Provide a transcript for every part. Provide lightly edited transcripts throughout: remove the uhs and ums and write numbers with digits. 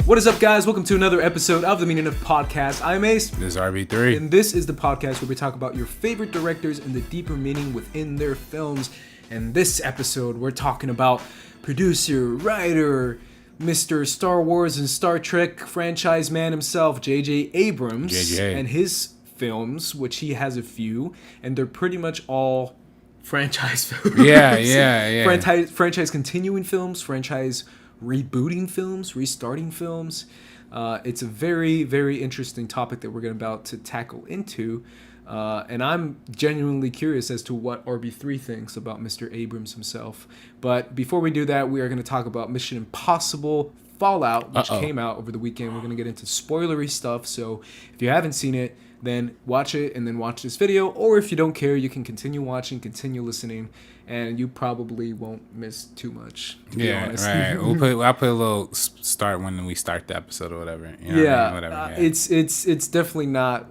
What is up, guys? Welcome to another episode of the Meaning of Podcast. I'm Ace. This is RB3. And this is the podcast where we talk about your favorite directors and the deeper meaning within their films. And this episode, we're talking about producer, writer, Mr. Star Wars and Star Trek franchise man himself, J.J. Abrams. JJ. And his films, which he has a few, and they're pretty much all franchise films. Yeah. Franchise continuing films, franchise rebooting films, restarting films. It's a very, very interesting topic that we're about to tackle into. And I'm genuinely curious as to what RB3 thinks about Mr. Abrams himself. But before we do that, we are going to talk about Mission Impossible Fallout, which came out over the weekend. We're going to get into spoilery stuff. So if you haven't seen it, then watch it and then watch this video. Or if you don't care, you can continue watching, continue listening, and you probably won't miss too much, to be honest. Right. I'll put a little start when we start the episode or whatever. You know Yeah, what I mean? Whatever. It's definitely not.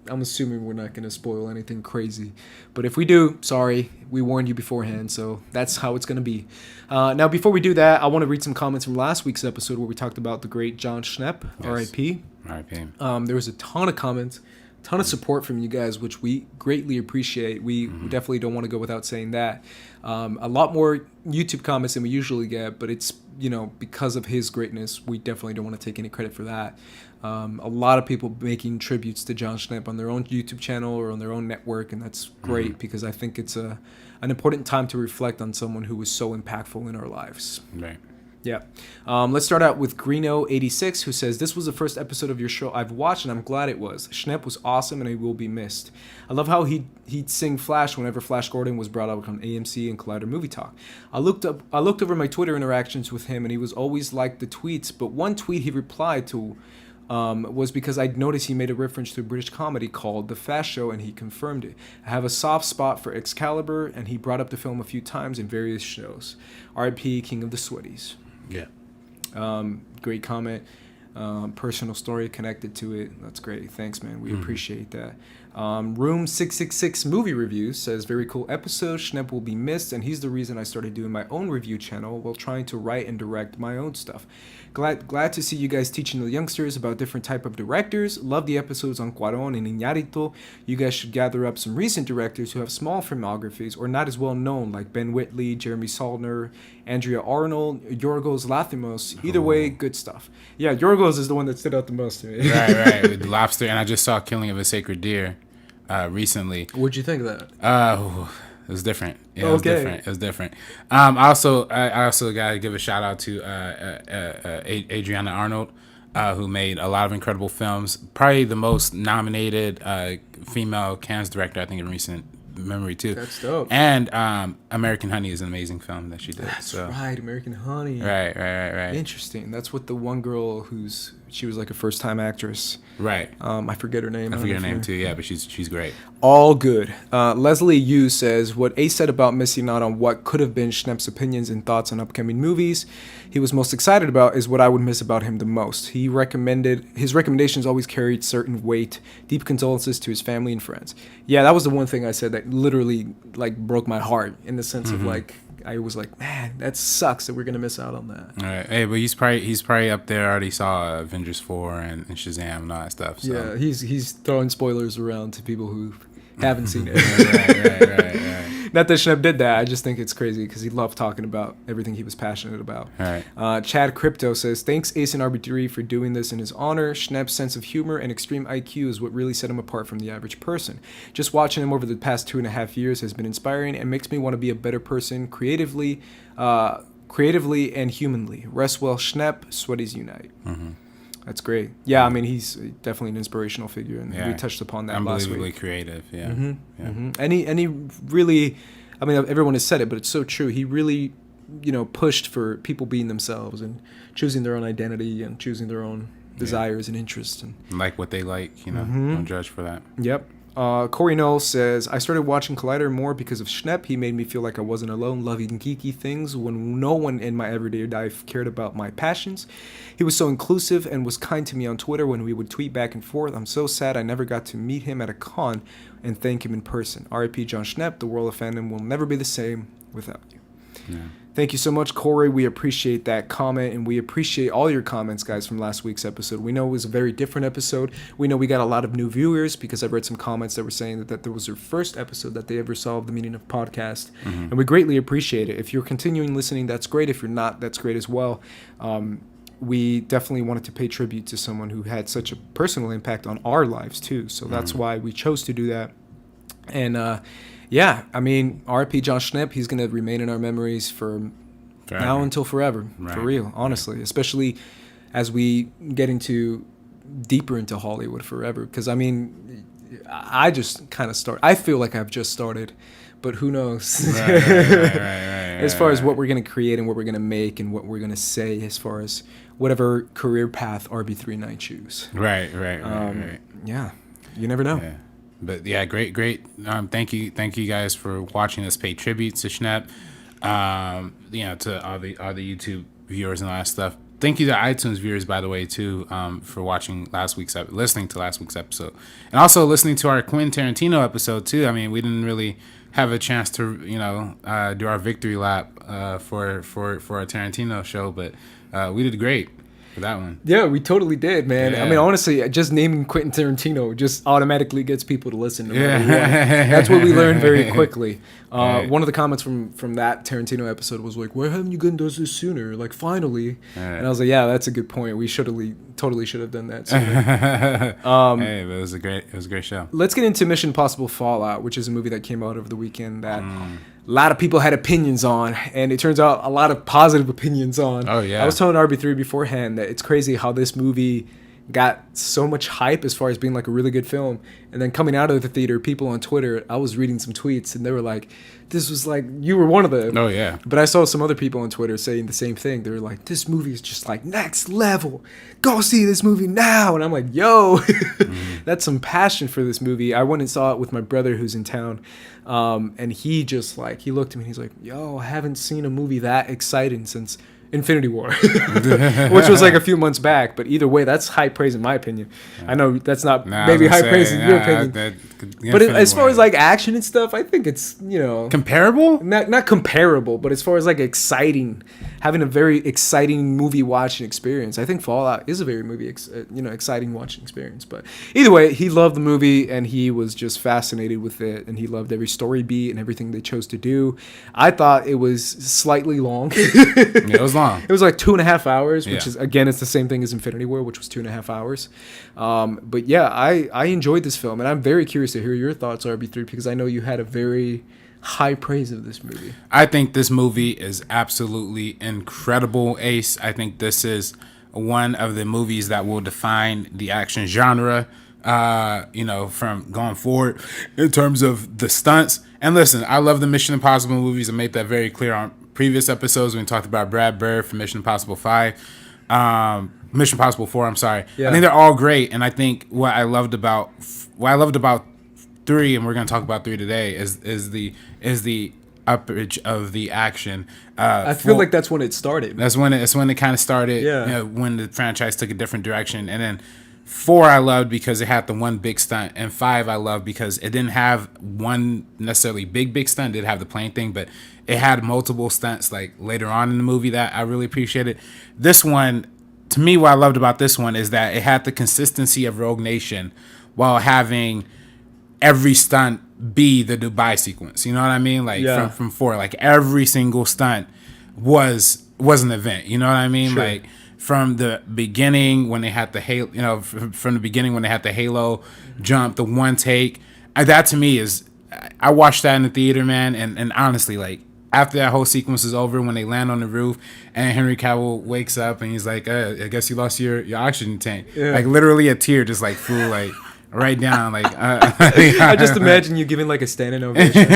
I'm assuming we're not gonna spoil anything crazy, but if we do, sorry, we warned you beforehand, so that's how it's gonna be. Now, before we do that, I want to read some comments from last week's episode where we talked about the great John Schnepp, yes. R.I.P. R.I.P. There was a ton of comments, ton of support from you guys, which we greatly appreciate. We definitely don't want to go without saying that. A lot more YouTube comments than we usually get, but it's, because of his greatness, we definitely don't want to take any credit for that. A lot of people making tributes to John Schnepp on their own YouTube channel or on their own network, and that's great because I think it's an important time to reflect on someone who was so impactful in our lives. Right. Yeah. Let's start out with Greeno86, who says, "This was the first episode of your show I've watched, and I'm glad it was. Schnepp was awesome, and he will be missed. I love how he'd sing Flash whenever Flash Gordon was brought up on AMC and Collider Movie Talk. I looked over my Twitter interactions with him, and he was always liked the tweets, but one tweet he replied to was because I'd noticed he made a reference to a British comedy called The Fast Show, and he confirmed it. I have a soft spot for Excalibur, and he brought up the film a few times in various shows. R.I.P. King of the Sweaties." Yeah. Great comment. Personal story connected to it. That's great. Thanks, man. We appreciate that. Room 666 Movie Review says, "Very cool episode. Schnepp will be missed, and he's the reason I started doing my own review channel while trying to write and direct my own stuff. Glad to see you guys teaching the youngsters about different type of directors. Love the episodes on Cuarón and Iñárritu. You guys should gather up some recent directors who have small filmographies or not as well known, like Ben Whitley, Jeremy Saulnier, Andrea Arnold, Yorgos Lanthimos. Either way, good stuff." Yeah, Yorgos is the one that stood out the most to me. Right. With Lobster, and I just saw Killing of a Sacred Deer recently. What'd you think of that? It was different. Yeah, okay. It was different. I also got to give a shout out to Adriana Arnold, who made a lot of incredible films. Probably the most nominated female Cannes director, I think, in recent memory too. That's dope. And American Honey is an amazing film that she did. That's right, American Honey. Right. Interesting. That's with the one girl she was like a first-time actress. Right. I forget her name. I forget her name too. Yeah, but she's great. All good. Leslie Yu says, "What Ace said about missing out on what could have been Schnepp's opinions and thoughts on upcoming movies he was most excited about is what I would miss about him the most. His recommendations always carried certain weight. Deep condolences to his family and friends." Yeah, that was the one thing I said that literally broke my heart in the sense of I was like, man, that sucks that we're gonna miss out on that. All right. Hey, but he's probably up there. Already saw Avengers 4 and Shazam and all that stuff. So. Yeah, he's throwing spoilers around to people who haven't seen it. Right. Not that Schnepp did that. I just think it's crazy because he loved talking about everything he was passionate about. All right. Chad Crypto says, "Thanks Ace and RB3 for doing this in his honor. Schnepp's sense of humor and extreme IQ is what really set him apart from the average person. Just watching him over the past 2.5 years has been inspiring and makes me want to be a better person creatively and humanly. Rest well, Schnepp. Sweaties unite." That's great. Yeah, I mean, he's definitely an inspirational figure, and we touched upon that last week. Unbelievably creative, yeah. And he really, I mean, everyone has said it, but it's so true. He really, pushed for people being themselves and choosing their own identity and choosing their own desires and interests. And like what they like, don't judge for that. Yep. Corey Knoll says, "I started watching Collider more because of Schnepp. He made me feel like I wasn't alone loving geeky things when no one in my everyday life cared about my passions. He was so inclusive and was kind to me on Twitter when we would tweet back and forth. I'm so sad I never got to meet him at a con and thank him in person. R.I.P. John Schnepp. The world of fandom will never be the same without you." Thank you so much, Corey. We appreciate that comment, and we appreciate all your comments, guys, from last week's episode. We know it was a very different episode. We know we got a lot of new viewers because I've read some comments that were saying that that was their first episode that they ever saw of the Meaning of Podcast, and we greatly appreciate it. If you're continuing listening, that's great. If you're not, that's great as well. We definitely wanted to pay tribute to someone who had such a personal impact on our lives, too. So that's why we chose to do that. And, yeah, I mean, R.I.P. John Schnepp, he's going to remain in our memories for now until forever, for real, honestly, especially as we get deeper into Hollywood forever. Because, I mean, I just kind of I feel like I've just started, but who knows? As far as what we're going to create and what we're going to make and what we're going to say as far as whatever career path RB3 and I choose. Right. Yeah, you never know. Yeah. But yeah, great. Thank you guys for watching us pay tribute to Schnepp. To all the YouTube viewers and all that stuff. Thank you to iTunes viewers, by the way, too, for listening to last week's episode, and also listening to our Quentin Tarantino episode too. I mean, we didn't really have a chance to do our victory lap for a Tarantino show, but we did great for that one. Yeah, we totally did, man. Yeah. I mean, honestly, just naming Quentin Tarantino just automatically gets people to listen. No matter what. That's what we learned very quickly. One of the comments from that Tarantino episode was like, "Why haven't you done this sooner? Like, finally." And I was like, "Yeah, that's a good point. We totally should have done that sooner." But it was a great show. Let's get into Mission Impossible Fallout, which is a movie that came out over the weekend that a lot of people had opinions on, and it turns out a lot of positive opinions on. Oh yeah. I was telling RB3 beforehand that it's crazy how this movie got so much hype as far as being like a really good film, and then coming out of the theater, people on Twitter, I was reading some tweets and they were like, this was like, you were one of them. Oh yeah. But I saw some other people on Twitter saying the same thing. They were like, this movie is just like next level, go see this movie now. And I'm like, yo, that's some passion for this movie. I went and saw it with my brother who's in town, and he just like, he looked at me and he's like, yo, I haven't seen a movie that exciting since Infinity War, which was like a few months back. But either way, that's high praise in my opinion. I know that's not maybe high praise in your opinion. But as far as like action and stuff, I think it's, comparable. Not comparable, but as far as like exciting, having a very exciting movie watching experience, I think Fallout is a very exciting watching experience. But either way, he loved the movie and he was just fascinated with it, and he loved every story beat and everything they chose to do. I thought it was slightly long. Yeah, it was long. It was like 2.5 hours, which is, again, it's the same thing as Infinity War, which was 2.5 hours. But yeah, I enjoyed this film, and I'm very curious to hear your thoughts, RB3, because I know you had a very high praise of this movie. I think this movie is absolutely incredible, Ace. I think this is one of the movies that will define the action genre, from going forward in terms of the stunts. And listen, I love the Mission Impossible movies. I made that very clear on previous episodes when we talked about Brad Bird from Mission Impossible 5, Mission Impossible 4. I'm sorry. Yeah. I think they're all great, and I think what I loved about 3, and we're going to talk about 3 today, is the upage of the action. I feel like that's when it started. That's when it kind of started. Yeah. When the franchise took a different direction, and then 4 I loved because it had the one big stunt, and 5 I loved because it didn't have one necessarily big stunt. It did have the plane thing, but it had multiple stunts like later on in the movie that I really appreciated. This one, to me, what I loved about this one is that it had the consistency of Rogue Nation while having every stunt be the Dubai sequence. You know what I mean? Like from 4, like every single stunt was an event. You know what I mean? Sure. Like from the beginning when they had the halo, from the beginning when they had the halo jump, the one take, that to me is, I watched that in the theater, man, and honestly, like after that whole sequence is over, when they land on the roof and Henry Cavill wakes up and he's like, I guess you lost your oxygen tank. Yeah. Like literally a tear just like flew like right down. Like I just imagine you giving like a standing ovation.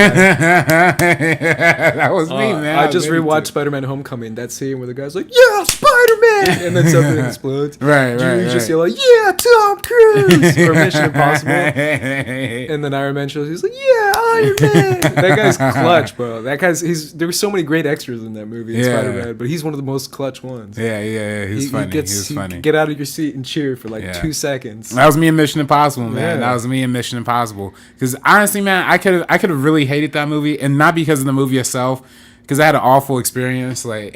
That was me, man. I just rewatched Spider-Man Homecoming. That scene where the guy's like, "Yeah, Spider-Man," and then something explodes. Right. You just yell like, "Yeah, Tom Cruise," or Mission Impossible. And then Iron Man shows. He's like, "Yeah, Iron Man." That guy's clutch, bro. That guy's there were so many great extras in that movie, Spider-Man, but he's one of the most clutch ones. Yeah. He's funny. He was funny. Get out of your seat and cheer for like 2 seconds. That was me in Mission Impossible, man. That was me in Mission Impossible. Because honestly, man, I could have really hated that movie, and not because of the movie itself, because I had an awful experience like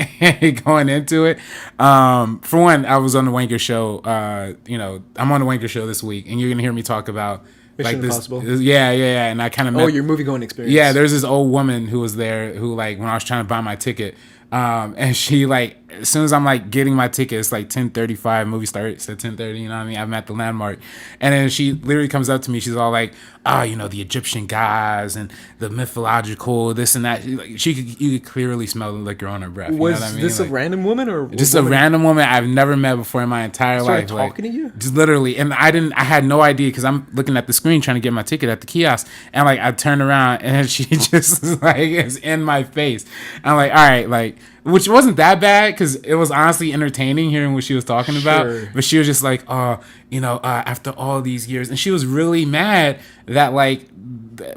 going into it. For one, I was on the Wanker Show. I'm on the Wanker Show this week, and you're gonna hear me talk about Mission Impossible. Yeah, and I kind of your movie going experience. Yeah, there's this old woman who was there who like when I was trying to buy my ticket, and she like as soon as I'm like getting my ticket, it's like 10:35. Movie starts at 10:30. You know what I mean? I'm at the Landmark, and then she literally comes up to me. She's all like, the Egyptian gods and the mythological this and that. Like, you could clearly smell the liquor on her breath. Was you know what I mean? this like, a random woman or just a random woman I've never met before in my entire life? Talking to you? Just literally, and I had no idea because I'm looking at the screen trying to get my ticket at the kiosk, and like I turned around and she just like is in my face. I'm like, all right, like. Which wasn't that bad because it was honestly entertaining hearing what she was talking about. But she was just like, after all these years. And she was really mad that, like,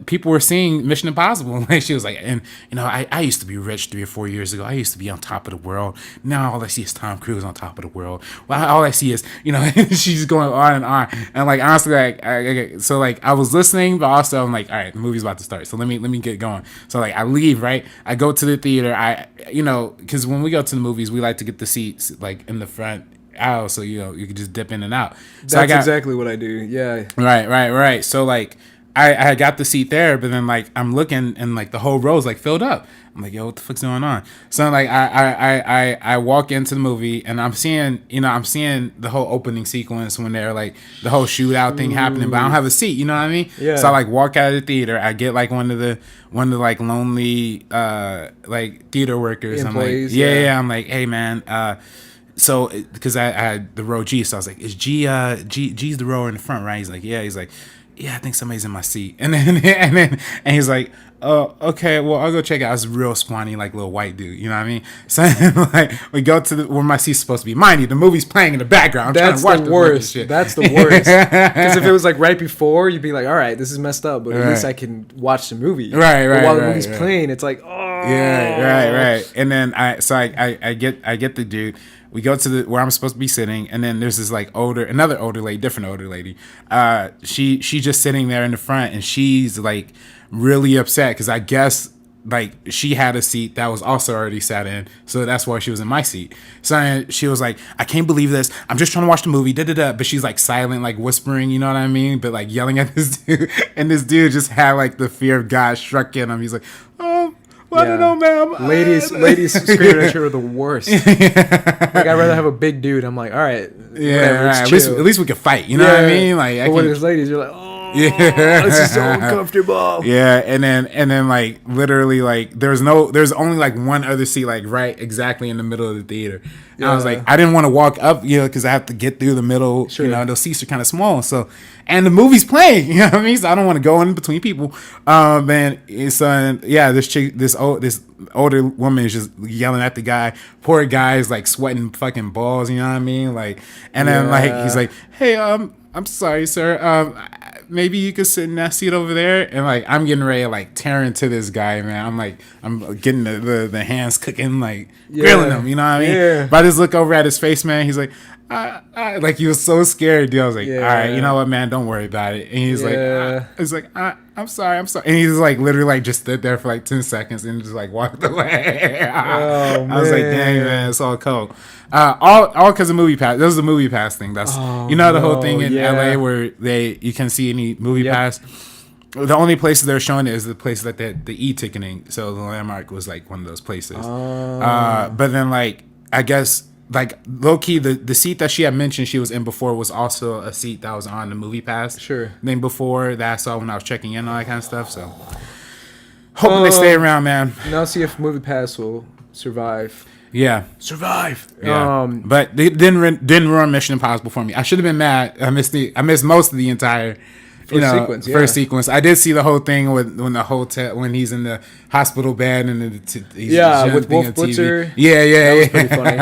people were seeing Mission Impossible. Like, she was like, I used to be rich 3 or 4 years ago. I used to be on top of the world. Now all I see is Tom Cruise on top of the world. Well, all I see is, she's going on and on. And, like, honestly, I was listening, but also I'm like, all right, the movie's about to start. So let me get going. So, like, I leave, right? I go to the theater. Because when we go to the movies, we like to get the seats, like, in the front aisle. So, you can just dip in and out. So That's exactly what I do. Yeah. Right. So, like, I got the seat there, but then like I'm looking and like the whole row's like filled up. I'm like, yo, what the fuck's going on? So like I walk into the movie and I'm seeing the whole opening sequence when they're like the whole shootout thing happening, but I don't have a seat. You know what I mean? Yeah. So I like walk out of the theater. I get like one of the like lonely like theater workers. Employees, I'm like, yeah. I'm like, hey man. So because I had the row G, so I was like, is G's the rower in the front, right? He's like, yeah. He's like, yeah, I think somebody's in my seat. And he's like, oh, okay, well, I'll go check it out. It's a real scrawny, like, little white dude. You know what I mean? So, like, we go to where my seat's supposed to be. Mind you, the movie's playing in the background. That's the worst. That's the worst. Because if it was, like, right before, you'd be like, all right, this is messed up, but at least I can watch the movie. Right. But while the movie's playing, it's like, oh. Yeah, right. And then I get the dude. We go to where I'm supposed to be sitting, and then there's this like different older lady. She's just sitting there in the front, and she's like really upset because I guess like she had a seat that was also already sat in, so that's why she was in my seat. So she was like, I can't believe this. I'm just trying to watch the movie, But she's like silent, like whispering, you know what I mean? But like yelling at this dude, and this dude just had like the fear of God struck in him. He's like, oh. I don't know, ma'am. Ladies screaming at you are the worst. Like, I'd rather have a big dude. I'm like, all right. Yeah, right. At least we can fight. You know what I mean? Like, but when there's ladies, you're like, oh, this is so uncomfortable. Yeah, and then like literally like there's only like one other seat like right exactly in the middle of the theater. And I was like, I didn't want to walk up, because I have to get through the middle. Sure. Those seats are kind of small. So, and the movie's playing. You know what I mean? So I don't want to go in between people. This older woman is just yelling at the guy. Poor guy is like sweating fucking balls. You know what I mean? Like, and then like he's like, hey, I'm sorry, sir. Maybe you could sit in that seat over there. And like, I'm getting ready to like tear into this guy, man. I'm getting the hands cooking, like grilling him. You know what I mean? Yeah. But I just look over at his face, man. He's like, like he was so scared, dude. I was like, all right, you know what, man? Don't worry about it. And he's like, I'm sorry. And he's like, literally, like just stood there for like 10 seconds and just like walked away. I was like, dang, man, it's all cold. All because of Movie Pass. This is a Movie Pass thing. That's the whole thing in LA where you can see any Movie Pass. The only places they're showing it is the place that the e-ticketing. So the Landmark was like one of those places. But then like I guess like low key the seat that she had mentioned she was in before was also a seat that was on the Movie Pass. Sure. Then before that I saw when I was checking in and all that kind of stuff. So hoping they stay around, man. Now see if Movie Pass will survive. Yeah. Survive. Yeah. But they didn't run Mission Impossible for me. I should have been mad. I missed most of the entire first sequence. I did see the whole thing when he's in the hospital bed and he's with Wolf Blitzer. Yeah. That was pretty funny.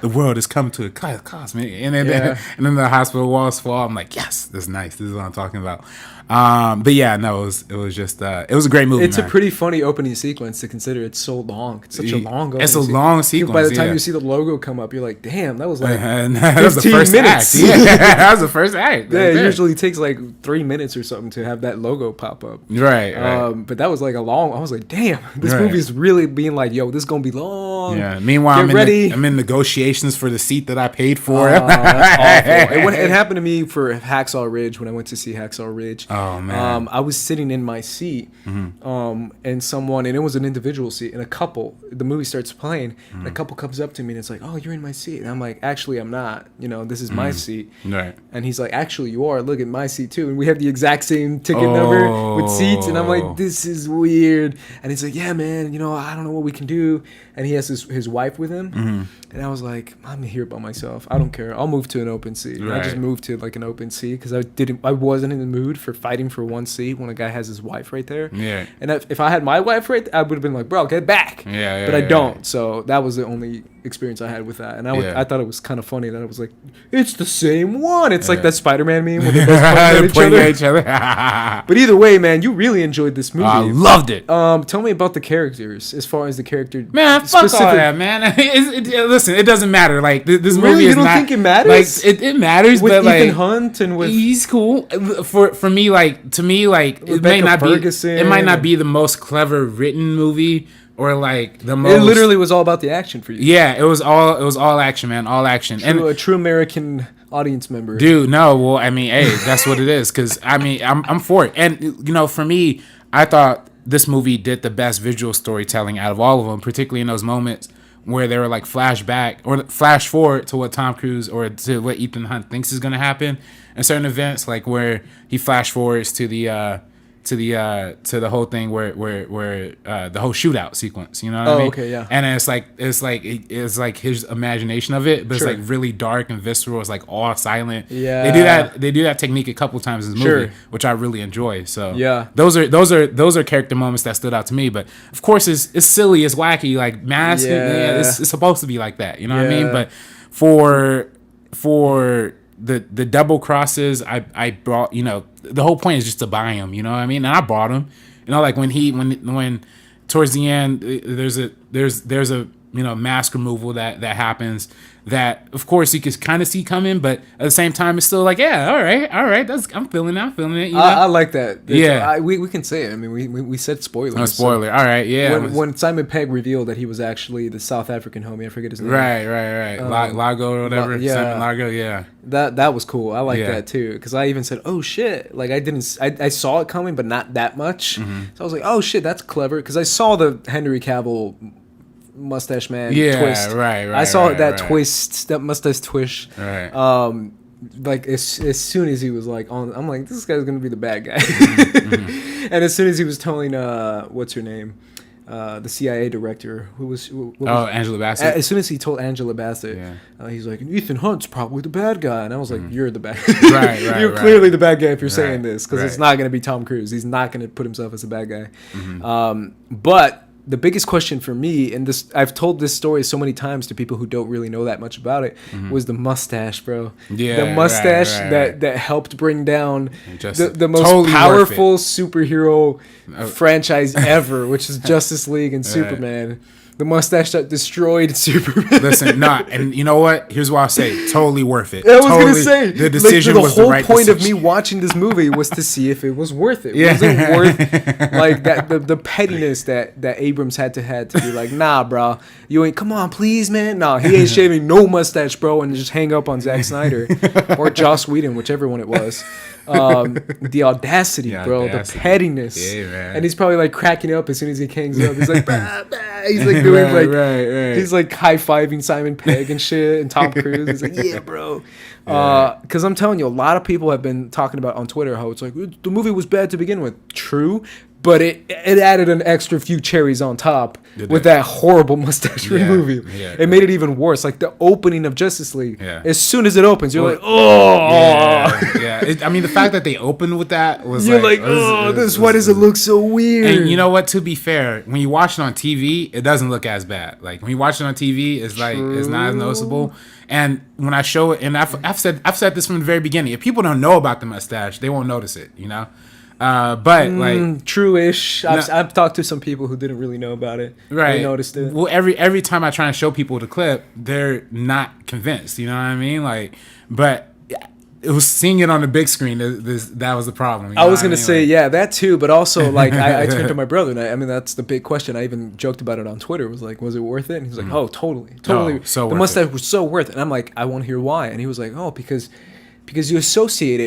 The world is coming to a cosmic, and then the hospital walls fall. I'm like, yes, that's nice. This is what I'm talking about. But yeah, no, it was just it was a great movie. It's man. a pretty funny opening sequence to consider. It's so long. It's such a long. It's a long sequence. By the time you see the logo come up, you're like, damn, that was like that was the 15 first minutes. act. Yeah, that was the first act. Yeah, it usually takes like 3 minutes or something to have that logo pop up. Right. But that was like a long. I was like, damn, this movie is really being like, yo, this is gonna be long. Yeah. Meanwhile, I'm in negotiations for the seat that I paid for. That's awful. It happened to me for Hacksaw Ridge when I went to see Hacksaw Ridge. Oh man. I was sitting in my seat, and it was an individual seat, and a couple. The movie starts playing, and a couple comes up to me and it's like, "Oh, you're in my seat." And I'm like, "Actually, I'm not. This is my seat." Right. And he's like, "Actually, you are. Look at my seat too." And we have the exact same ticket number with seats, and I'm like, "This is weird." And he's like, "Yeah, man. I don't know what we can do." And he has his wife with him, and I was like, "I'm here by myself. I don't care. I'll move to an open seat." Right. I just moved to like an open seat because I wasn't in the mood for fighting for one seat when a guy has his wife right there. Yeah. And if I had my wife right there, I would have been like, "Bro, get back." Yeah. But I don't. So that was the only experience I had with that. And I thought it was kind of funny that it was like, it's the same one. It's like that Spider-Man meme where they both pointing at each other. But either way, man, you really enjoyed this movie. I loved it. Tell me about the characters as far as the character. Man, fuck all that, man. Listen, it doesn't matter. Like this movie Really? is You don't not, think it matters? Like it matters, with but Ethan like Hunt and with he's cool. For me, like to me, like it may not Ferguson be. It might not be the most clever written movie or like the most. It literally was all about the action for you. Yeah, it was all action, man. All action. A true American audience member. Dude, no. Well, I mean, hey, that's what it is. Because I mean, I'm for it. And for me, I thought this movie did the best visual storytelling out of all of them, particularly in those moments where they were like flashback or flash forward to what Tom Cruise or to what Ethan Hunt thinks is going to happen in certain events, like where he flash forwards to the whole thing where the whole shootout sequence, you know what I mean? Okay, yeah. And it's like his imagination of it, but Sure. it's like really dark and visceral. It's like all silent. Yeah. They do that technique a couple times in the movie, which I really enjoy. So yeah, those are character moments that stood out to me. But of course, it's silly, it's wacky, like mask. Yeah, it's supposed to be like that, you know what I mean? But for the double crosses, I brought, the whole point is just to buy him, you know what I mean? And I bought him, like when towards the end there's a mask removal that happens that of course you can kind of see coming, but at the same time it's still like, yeah, all right, I'm feeling it. I like that. Yeah, we can say it. I mean, we said spoilers. No spoiler. All right, yeah. When Simon Pegg revealed that he was actually the South African homie, I forget his name. Right. Lago or whatever. Yeah. Simon Lago. Yeah. That was cool. I like that too, because I even said, "Oh shit!" Like I saw it coming, but not that much. So I was like, "Oh shit, that's clever," because I saw the Henry Cavill mustache man twist. Right. I saw that twist, that mustache twist. Right. Like as soon as he was like on, I'm like, this guy's gonna be the bad guy. And as soon as he was telling what's her name, the CIA director, who was Angela Bassett. As soon as he told Angela Bassett, he's like, Ethan Hunt's probably the bad guy, and I was like, you're the bad guy. Right. You're clearly the bad guy if you're saying this, because it's not gonna be Tom Cruise. He's not gonna put himself as a bad guy. But the biggest question for me, and I've told this story so many times to people who don't really know that much about it, was the mustache, bro. Yeah, the mustache that helped bring down the most totally powerful superhero franchise ever, which is Justice League and Superman. The mustache that destroyed Superman. Listen, and you know what? Here's what I'll say. Totally worth it. I was going to say. The decision was the right decision. The whole point of me watching this movie was to see if it was worth it. Was it worth like that the pettiness that Abrams had to be like, nah, bro. You ain't, come on, please, man. Nah, he ain't shaving no mustache, bro, and just hang up on Zack Snyder. Or Joss Whedon, whichever one it was. The audacity, bro. The pettiness. Yeah, man. And he's probably like cracking up as soon as he hangs up. He's like, bah, bah. He's like doing he's like high-fiving Simon Pegg and shit and Tom Cruise. He's like, yeah, bro. Because I'm telling you, a lot of people have been talking about on Twitter how it's like, the movie was bad to begin with. True. But it added an extra few cherries on top with that horrible mustache movie. Yeah, it made it even worse. Like the opening of Justice League. Yeah. As soon as it opens, you're like, oh. Yeah. I mean, the fact that they opened with that was you're like, why does it look so weird? And you know what? To be fair, when you watch it on TV, it doesn't look as bad. Like when you watch it on TV, it's like it's not as noticeable. And when I show it, and I've said this from the very beginning, if people don't know about the mustache, they won't notice it. You know. But like true-ish. I've talked to some people who didn't really know about it. Right. They noticed it. Well, every time I try and show people the clip, they're not convinced. You know what I mean? Like, but it was seeing it on the big screen. That was the problem. I was gonna say, yeah, that too. But also, like, I turned to my brother, and I mean, that's the big question. I even joked about it on Twitter. It was like, was it worth it? And he's like, oh, totally. So the mustache was so worth it. And I'm like, I want to hear why. And he was like, oh, because you associate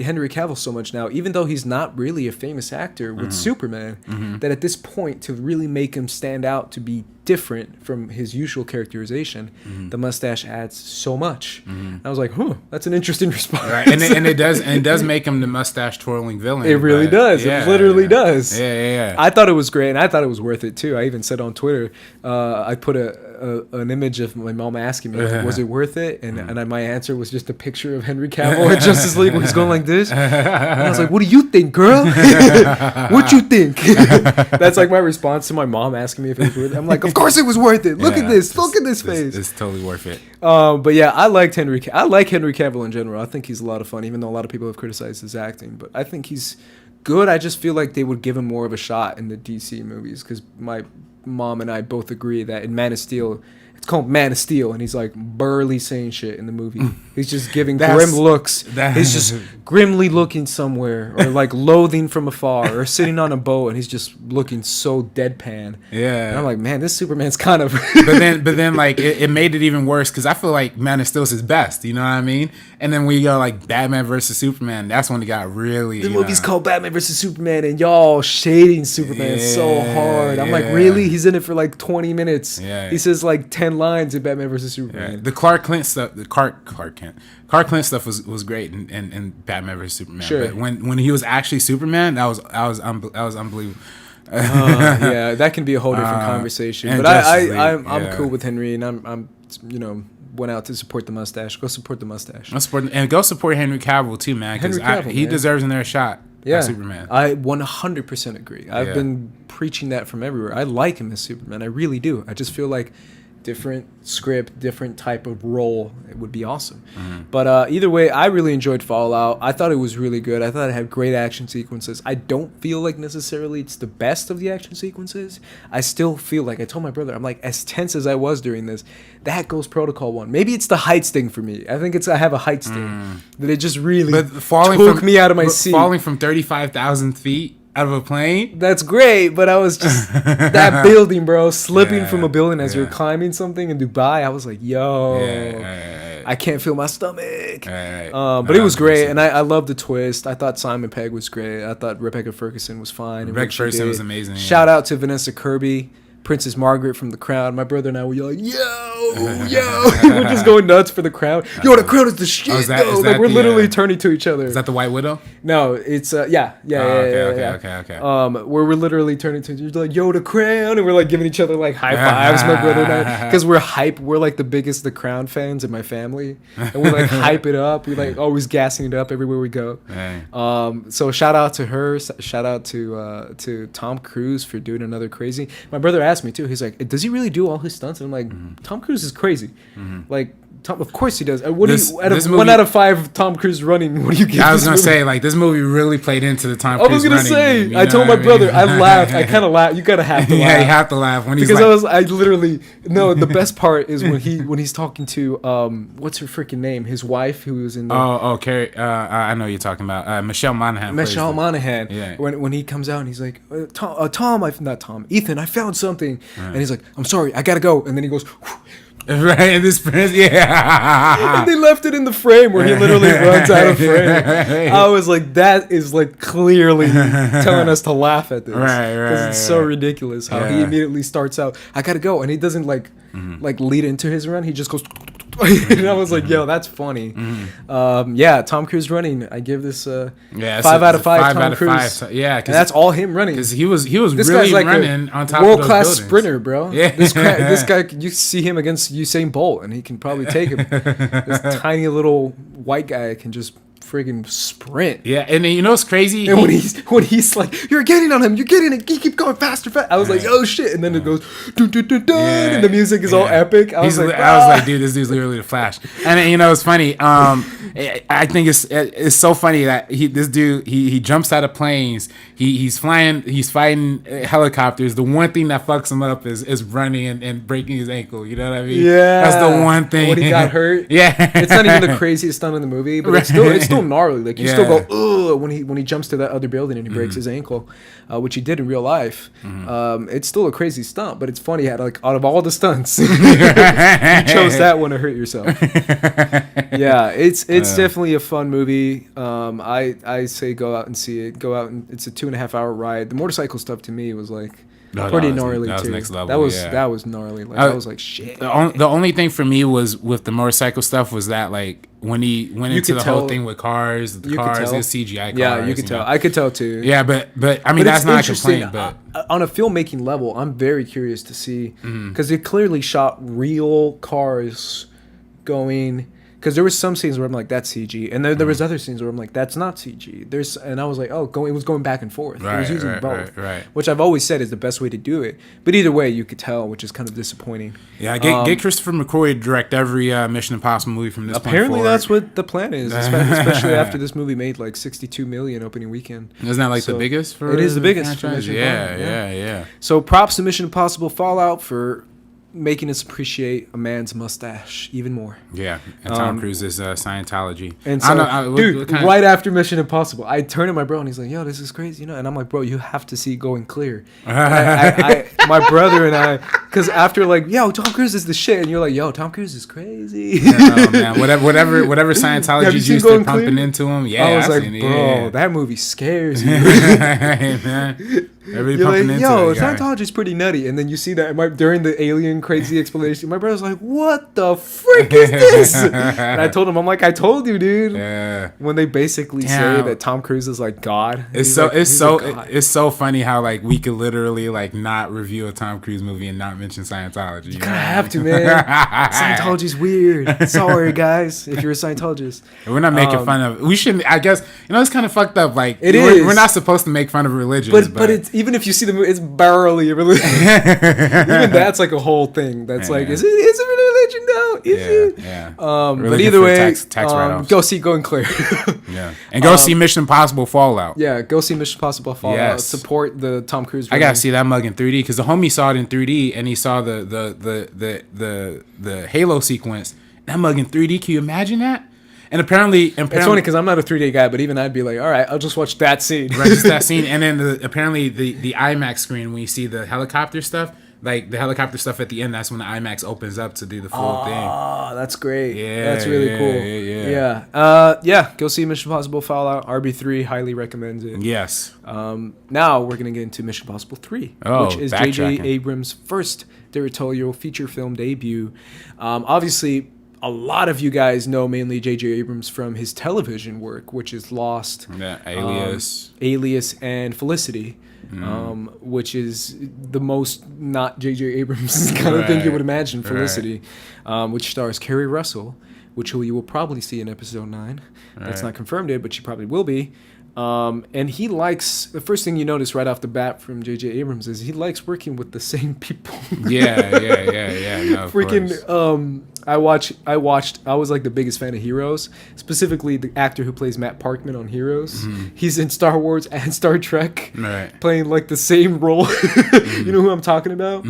Henry Cavill so much now, even though he's not really a famous actor with Superman, that at this point, to really make him stand out, to be different from his usual characterization, the mustache adds so much. I was like, that's an interesting response. Right. And it does make him the mustache twirling villain. It really does. It literally does. Yeah. I thought it was great, and I thought it was worth it too. I even said on Twitter, I put an image of my mom asking me, like, was it worth it? And my answer was just a picture of Henry Cavill at Justice League where he's going like this. And I was like, what do you think, girl? What you think? That's like my response to my mom asking me if it was worth it. I'm like, of course it was worth it. Look at this. Look at this face. It's totally worth it. But yeah, I like Henry Cavill in general. I think he's a lot of fun, even though a lot of people have criticized his acting. But I think he's good. I just feel like they would give him more of a shot in the DC movies, because my mom and I both agree that in Man of Steel, it's called Man of Steel, and he's like burly saying shit in the movie. He's just giving grim looks. He's just grimly looking somewhere, or like loathing from afar, or sitting on a boat, and he's just looking so deadpan. Yeah. And I'm like, man, this Superman's kind of. but then like it made it even worse, because I feel like Man of Steel is his best. You know what I mean? And then when you go like Batman versus Superman, that's when it got really. The movie's called Batman versus Superman, and y'all shading Superman so hard. I'm like, really? He's in it for like 20 minutes. Yeah. He says like 10 lines in Batman versus Superman. Yeah. The Clark Kent stuff, Clark Kent stuff was great in Batman vs Superman. Sure. But when he was actually Superman, that was unbelievable. Yeah, that can be a whole different conversation. But I'm cool with Henry, and I'm went out to support the mustache. Go support the mustache. Go support Henry Cavill too, man. Because he deserves another shot. Yeah, Superman. I 100% agree. I've been preaching that from everywhere. I like him as Superman. I really do. I just feel like different script, different type of role, it would be awesome. But either way, I really enjoyed Fallout. I thought it was really good. I thought it had great action sequences. I don't feel like necessarily it's the best of the action sequences. I still feel like, I told my brother, I'm like, as tense as I was during this, that Ghost Protocol one. Maybe it's the heights thing for me. I think I have a heights thing. That it just really took me out of my seat. Falling from 35,000 feet out of a plane? That's great, but I was just that building, bro, slipping from a building as you're climbing something in Dubai. I was like, yo, I can't feel my stomach. But it was great, and I love the twist. I thought Simon Pegg was great. I thought Rebecca Ferguson was fine. Rebecca Ferguson was amazing. Shout out to Vanessa Kirby, Princess Margaret from The Crown. My brother and I were like, yo. We're just going nuts for The Crown. Yo, The Crown is the shit, like, we're literally turning to each other. Is that the White Widow? No, it's, okay. Where we're literally turning to each other, like, yo, The Crown. And we're, like, giving each other, like, high fives, my brother and I. Because we're hype. We're, like, the biggest The Crown fans in my family. And we, like, hype it up. We, like, always gassing it up everywhere we go. So shout out to her. Shout out to Tom Cruise for doing another crazy. My brother asked me too. He's like, does he really do all his stunts? And I'm like, Tom Cruise is crazy. Like, of course he does. What do you, one out of 5 Tom Cruise running, what do you give? I was gonna say, like, this movie really played into the Tom Cruise. I was gonna say, I told my brother, I laughed. I kind of laughed. You gotta have to laugh. Yeah, you have to laugh when he's because I literally the best part is when he's talking to what's her freaking name? His wife, who was in the Carrie. I know what you're talking about. Michelle Monaghan. Yeah. When he comes out and he's like, Ethan, I found something, and he's like, I'm sorry, I gotta go, and then he goes. Right, and this prince, and they left it in the frame where he literally runs out of frame. I was like, that is like clearly telling us to laugh at this, because it's so ridiculous how he immediately starts out, I gotta go, and he doesn't like lead into his run. He just goes. And I was like, yo, that's funny. Tom Cruise running. I give this 5 out of 5 Tom Cruise. Yeah, and that's all him running. Because he was this really guy's like running on top world of class those sprinter, bro. Yeah, this guy, you see him against Usain Bolt, and he can probably take him. This tiny little white guy can just friggin' sprint. Yeah, and then you know what's crazy? And when he's like, you're getting on him, you're getting it, you keep going faster, fast. I was like, oh shit, and then it goes, dun, dun, dun, dun, and the music is all epic. I was like, dude, this dude's literally the Flash. And then, you know, it's funny. I think it's so funny that this dude jumps out of planes. He's flying. He's fighting helicopters. The one thing that fucks him up is running and breaking his ankle. You know what I mean? Yeah, that's the one thing. When he got hurt. Yeah, it's not even the craziest stunt in the movie, but it's still gnarly. Like you still go ugh when he jumps to that other building and he breaks his ankle, which he did in real life. It's still a crazy stunt, but it's funny how like out of all the stunts, you chose that one to hurt yourself. Yeah, it's definitely a fun movie. I say go out and see it. Go out and it's a 2.5 hour ride. The motorcycle stuff to me was like pretty gnarly too. That was next level. That was gnarly. Like I was like shit. The only thing for me was with the motorcycle stuff was that like when he went into the whole thing with cars, his CGI cars. Yeah, you could tell. I could tell too. Yeah, but I mean that's not a complaint. But on a filmmaking level, I'm very curious to see because they clearly shot real cars going. Because there was some scenes where I'm like, that's CG, and there was other scenes where I'm like, that's not CG. And I was like, it was going back and forth. It was using both, which I've always said is the best way to do it. But either way, you could tell, which is kind of disappointing. Yeah, get Christopher McQuarrie to direct every Mission Impossible movie from this point forward. Apparently, that's what the plan is, especially after this movie made like $62 million opening weekend. Isn't that like the biggest for? It is the biggest for Mission Impossible. Yeah. So props to Mission Impossible Fallout for making us appreciate a man's mustache even more. Yeah, and Tom Cruise's Scientology. And so, right after Mission Impossible, I turned to my bro and he's like, "Yo, this is crazy," you know. And I'm like, "Bro, you have to see Going Clear." My brother and I, because after like, "Yo, Tom Cruise is the shit," and you're like, "Yo, Tom Cruise is crazy." Oh man, whatever Scientology juice they're pumping into him. Yeah, I was like, "Bro, that movie scares you." Hey, man. You're like, yo, Scientology's pretty nutty. And then you see that during the alien crazy explanation, my brother's like, what the frick is this? And I told him, I'm like, I told you, dude. Yeah. When they basically say that Tom Cruise is like God. It's so funny how like we could literally like not review a Tom Cruise movie and not mention Scientology. You kind of have to, man. Scientology's weird. Sorry, guys, if you're a Scientologist. We're not making fun of it. We shouldn't, I guess, it's kind of fucked up. Like, we're not supposed to make fun of religions. But it's, even if you see the movie, it's barely a religion. Even that's like a whole thing. That's like, is it a religion now? Is it? But either way, tax go see Going Clear. And go see Mission Impossible Fallout. Yeah, go see Mission Impossible Fallout. Yes. Support the Tom Cruise version. I gotta see that mug in 3D because the homie saw it in 3D and he saw the Halo sequence. That mug in 3D. Can you imagine that? And apparently, it's funny because I'm not a 3D guy, but even I'd be like, all right, I'll just watch that scene. Right, just that scene. And then apparently the IMAX screen, when you see the helicopter stuff, like the helicopter stuff at the end, that's when the IMAX opens up to do the full thing. Oh, that's great. Yeah. That's really cool. Yeah. Go see Mission Impossible Fallout. RB3 highly recommends it. Yes. Now we're going to get into Mission Impossible 3, which is J.J. Abrams' first directorial feature film debut. Obviously, a lot of you guys know mainly J.J. Abrams from his television work, which is Lost, Alias, and Felicity, which is the most not J.J. Abrams kind of thing you would imagine. Felicity, which stars Kerry Russell, which you will probably see in episode 9. That's not confirmed yet, but she probably will be. And he likes, the first thing you notice right off the bat from J.J. Abrams is he likes working with the same people. Yeah. No, freaking, I was like the biggest fan of Heroes, specifically the actor who plays Matt Parkman on Heroes. He's in Star Wars and Star Trek, playing like the same role. You know who I'm talking about?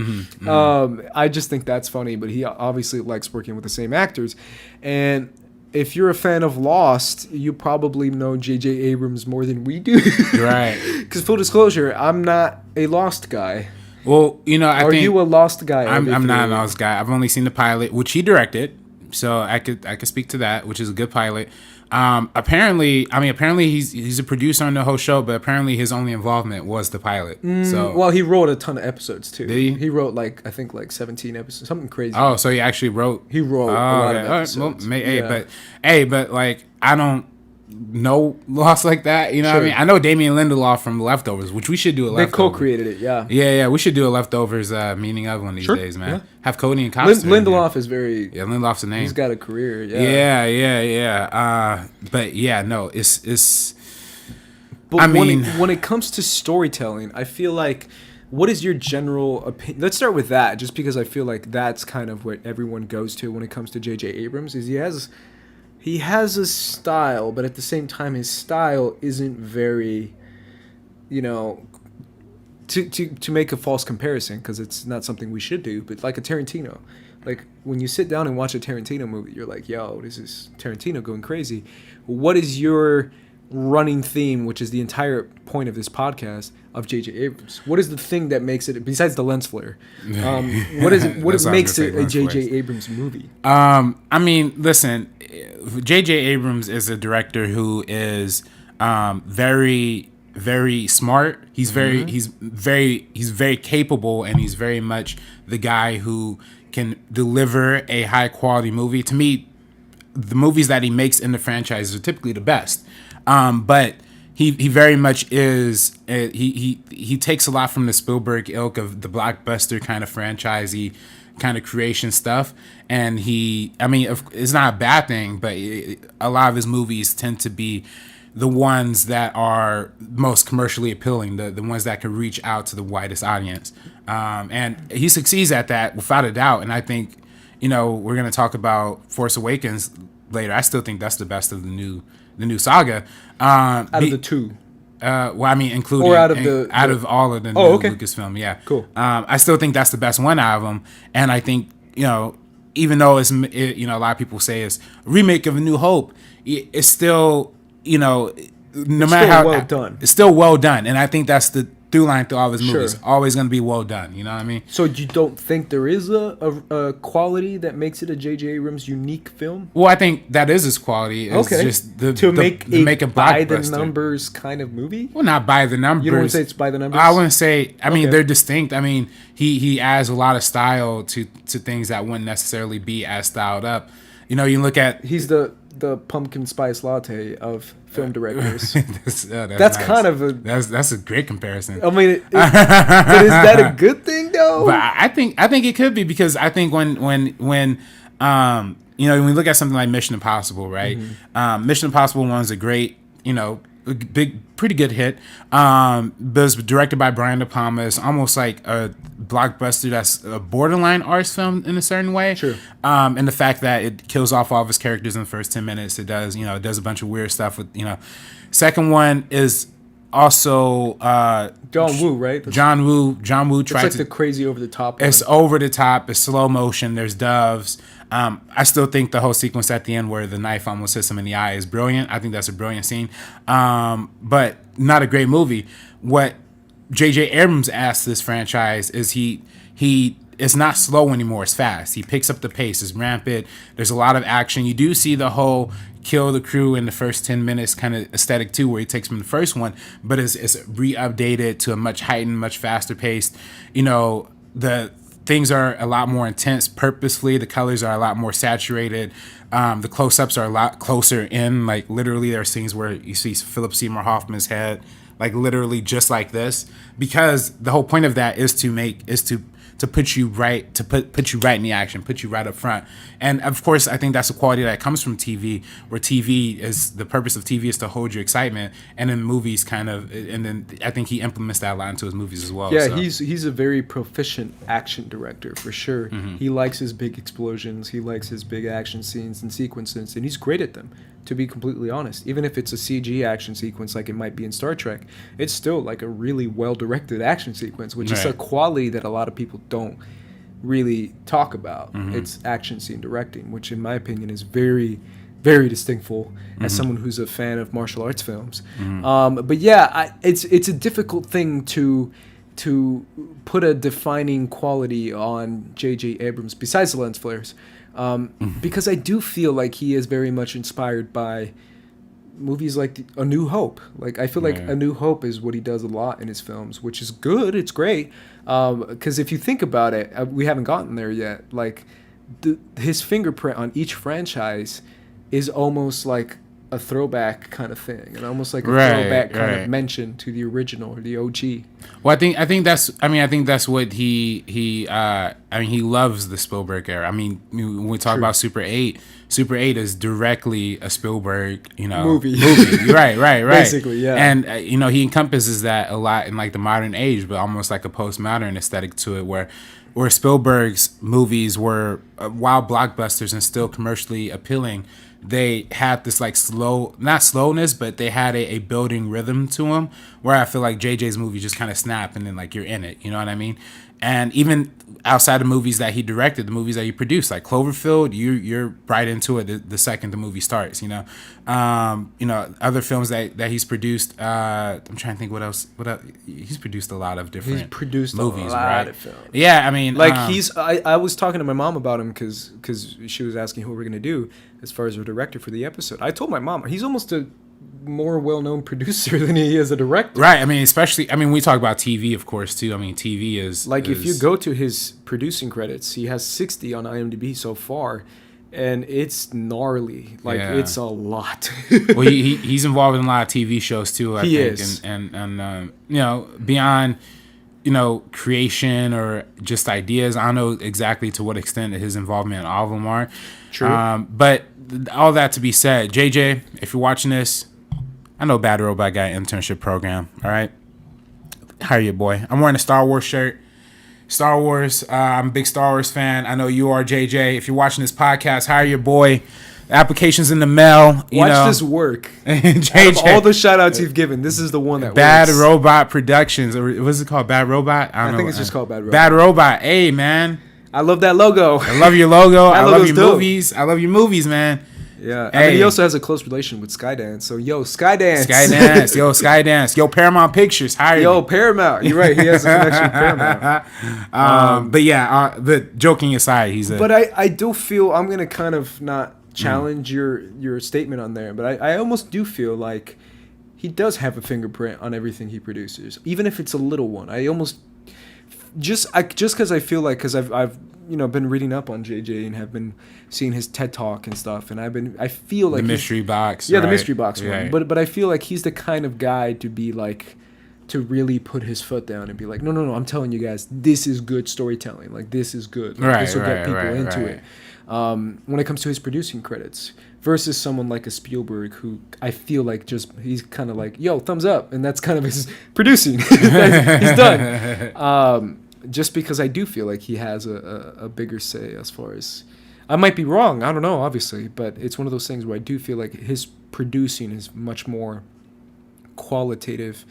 I just think that's funny, but he obviously likes working with the same actors. And if you're a fan of Lost, you probably know J.J. Abrams more than we do. Right. Because full disclosure, I'm not a Lost guy. Well, I think... Are you a Lost guy? I'm not a Lost guy. I've only seen the pilot, which he directed. So I could speak to that, which is a good pilot. Apparently he's a producer on the whole show, but apparently his only involvement was the pilot. Well, he wrote a ton of episodes too. Did he? He wrote I think 17 episodes, something crazy. Oh, so he actually wrote. He wrote a lot of episodes. But like I don't. no loss like that. You know what I mean? I know Damian Lindelof from Leftovers, which we should do a They Leftovers. co-created it, yeah. Yeah, we should do a Leftovers meaning of one of these days, man. Yeah. Have Cody and Costa. Lindelof is very... Yeah, Lindelof's a name. He's got a career, yeah. Yeah. But yeah, no, it's But I mean, when it comes to storytelling, I feel like, what is your general opinion? Let's start with that, just because I feel like that's kind of what everyone goes to when it comes to J.J. Abrams. Is he has a style, but at the same time, his style isn't very, to make a false comparison, because it's not something we should do, but like a Tarantino. Like, when you sit down and watch a Tarantino movie, you're like, yo, this is Tarantino going crazy. What is your running theme, which is the entire point of this podcast, of J.J. Abrams? What is the thing that makes it, besides the lens flare, what makes it a J.J. Abrams movie? I mean, listen, J.J. Abrams is a director who is very, very smart. He's very capable, and he's very much the guy who can deliver a high quality movie. To me, the movies that he makes in the franchise are typically the best. But he very much is. He takes a lot from the Spielberg ilk of the blockbuster kind of franchisey kind of creation stuff, and it's not a bad thing, but a lot of his movies tend to be the ones that are most commercially appealing, the ones that can reach out to the widest audience, and he succeeds at that without a doubt. And I think, we're gonna talk about Force Awakens later. I still think that's the best of the new saga. Out of the two. Including or out of all of the new Lucasfilm, yeah. Cool. I still think that's the best one out of them, and I think even though a lot of people say it's a remake of A New Hope, it's still no matter how well done. It's still well done, and I think that's the through line through all of his movies. Always going to be well done. You know what I mean? So you don't think there is a quality that makes it a J.J. Abrams unique film? Well, I think that is his quality. It's just to make a by the blockbuster. Numbers kind of movie. Well, not by the numbers. You don't want to say it's by the numbers? I wouldn't say. I mean, they're distinct. I mean, he adds a lot of style to things that wouldn't necessarily be as styled up. You look at he's the pumpkin spice latte of film directors. That's nice. Kind of that's a great comparison. I mean, but is that a good thing though? But I think it could be, because I think when when we look at something like Mission Impossible, right? Mm-hmm. Mission Impossible 1 is a great, pretty good hit. But it's directed by Brian De Palma. It's almost like a blockbuster that's a borderline arts film in a certain way. Sure. And the fact that it kills off all of his characters in the first 10 minutes. It does, it does a bunch of weird stuff with, Second one is also John Woo, right? John Woo tries it's like the crazy over the top one. It's over the top. It's slow motion. There's doves. I still think the whole sequence at the end where the knife almost hits him in the eye is brilliant. I think that's a brilliant scene. But not a great movie. What J.J. Abrams asked this franchise is he it's not slow anymore. It's fast. He picks up the pace. It's rampant. There's a lot of action. You do see the whole kill the crew in the first 10 minutes kind of aesthetic too, where he takes from the first one, but it's re-updated to a much heightened, much faster paced. The things are a lot more intense purposefully. The colors are a lot more saturated. The close-ups are a lot closer in. Like, literally, there are scenes where you see Philip Seymour Hoffman's head, like, literally just like this, because the whole point of that is to put you right, put you right in the action, put you right up front. And of course, I think that's a quality that comes from TV, where the purpose of TV is to hold your excitement, and then movies and then I think he implements that a lot into his movies as well. Yeah, so. He's a very proficient action director for sure. Mm-hmm. He likes his big explosions, he likes his big action scenes and sequences, and he's great at them. To be completely honest, even if it's a CG action sequence like it might be in Star Trek, it's still like a really well-directed action sequence, which is a quality that a lot of people don't really talk about. Mm-hmm. It's action scene directing, which in my opinion is very, very distinctful as someone who's a fan of martial arts films. Mm-hmm. But yeah, it's a difficult thing to put a defining quality on J.J. Abrams besides the lens flares. Because I do feel like he is very much inspired by movies like A New Hope. Like, I feel like A New Hope is what he does a lot in his films, which is good. It's great. Because if you think about it, we haven't gotten there yet. Like, his fingerprint on each franchise is almost like a throwback kind of thing, and almost like a Right, throwback kind right. of mention to the original or the OG. Well, I think that's what he loves the Spielberg era. I mean, when we talk True. about Super 8 is directly a Spielberg, Movie. Right. Basically, yeah. And he encompasses that a lot in like the modern age, but almost like a postmodern aesthetic to it, where Spielberg's movies were wild blockbusters and still commercially appealing. They had this like not slowness, but they had a building rhythm to them, where I feel like JJ's movie just kind of snap and then like you're in it. You know what I mean? And even outside of movies that he directed, the movies that he produced, like Cloverfield, you're right into it the second the movie starts. Other films that he's produced. I'm trying to think what else. He's produced a lot of different. He's produced movies, a lot right? of films. Yeah, I mean, like I was talking to my mom about him because she was asking who we're gonna do as far as a director for the episode. I told my mom he's almost a more well-known producer than he is a director. Right. I mean, especially, we talk about TV, of course, too. I mean, TV is... Like, if you go to his producing credits, he has 60 on IMDb so far, and it's gnarly. Like, it's a lot. Well, he's involved in a lot of TV shows, too, I think. Is. And beyond, creation or just ideas, I don't know exactly to what extent his involvement in all of them are. True. But all that to be said, JJ, if you're watching this, I know Bad Robot got an internship program, all right? Hire your boy. I'm wearing a Star Wars shirt. Star Wars, I'm a big Star Wars fan. I know you are, JJ. If you're watching this podcast, hire your boy. The application's in the mail. Watch this work. JJ. Out of all the shout-outs you've given, this is the one that Bad works. Robot Productions. Or what's it called? Bad Robot? I don't know. think it's just called Bad Robot. Bad Robot. Hey, man. I love that logo. I love your logo. I love logo's your dope. movies. I love your movies, man. Yeah. Hey. I mean, he also has a close relation with Skydance. So, yo, Skydance. Skydance. Yo, Skydance. Yo, Paramount Pictures. Hire Yo, me. Paramount. You're right. He has a connection with Paramount. But yeah, the joking aside, he's a... But I do feel, I'm going to kind of not challenge your statement on there, but I almost do feel like he does have a fingerprint on everything he produces, even if it's a little one. I almost... Just because I feel like, because I've been reading up on JJ and have been seeing his TED Talk and stuff, and I feel like the mystery box. Yeah, right? the mystery box one. Right. But I feel like he's the kind of guy to be like, to really put his foot down and be like, no, I'm telling you guys, this is good storytelling. Like, this is good. Like, this will get people into it. When it comes to his producing credits versus someone like a Spielberg, who I feel like he's kind of like, yo, thumbs up, and that's kind of his producing. He's done. Just because I do feel like he has a bigger say as far as... I might be wrong. I don't know, obviously. But it's one of those things where I do feel like his producing is much more qualitative,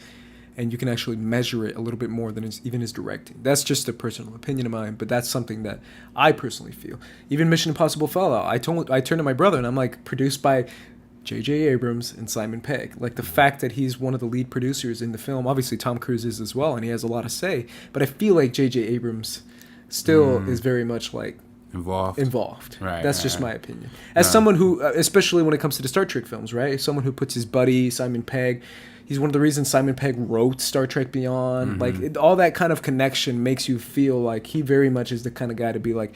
and you can actually measure it a little bit more than even his directing. That's just a personal opinion of mine, but that's something that I personally feel. Even Mission Impossible Fallout, I turned to my brother, and I'm like, produced by J.J. Abrams and Simon Pegg. Like, the fact that he's one of the lead producers in the film, obviously Tom Cruise is as well, and he has a lot to say, but I feel like J.J. Abrams still is very much like involved. Right. That's just my opinion. As someone who, especially when it comes to the Star Trek films, right? Someone who puts his buddy Simon Pegg. He's one of the reasons Simon Pegg wrote Star Trek Beyond. Like, all that kind of connection makes you feel like he very much is the kind of guy to be like,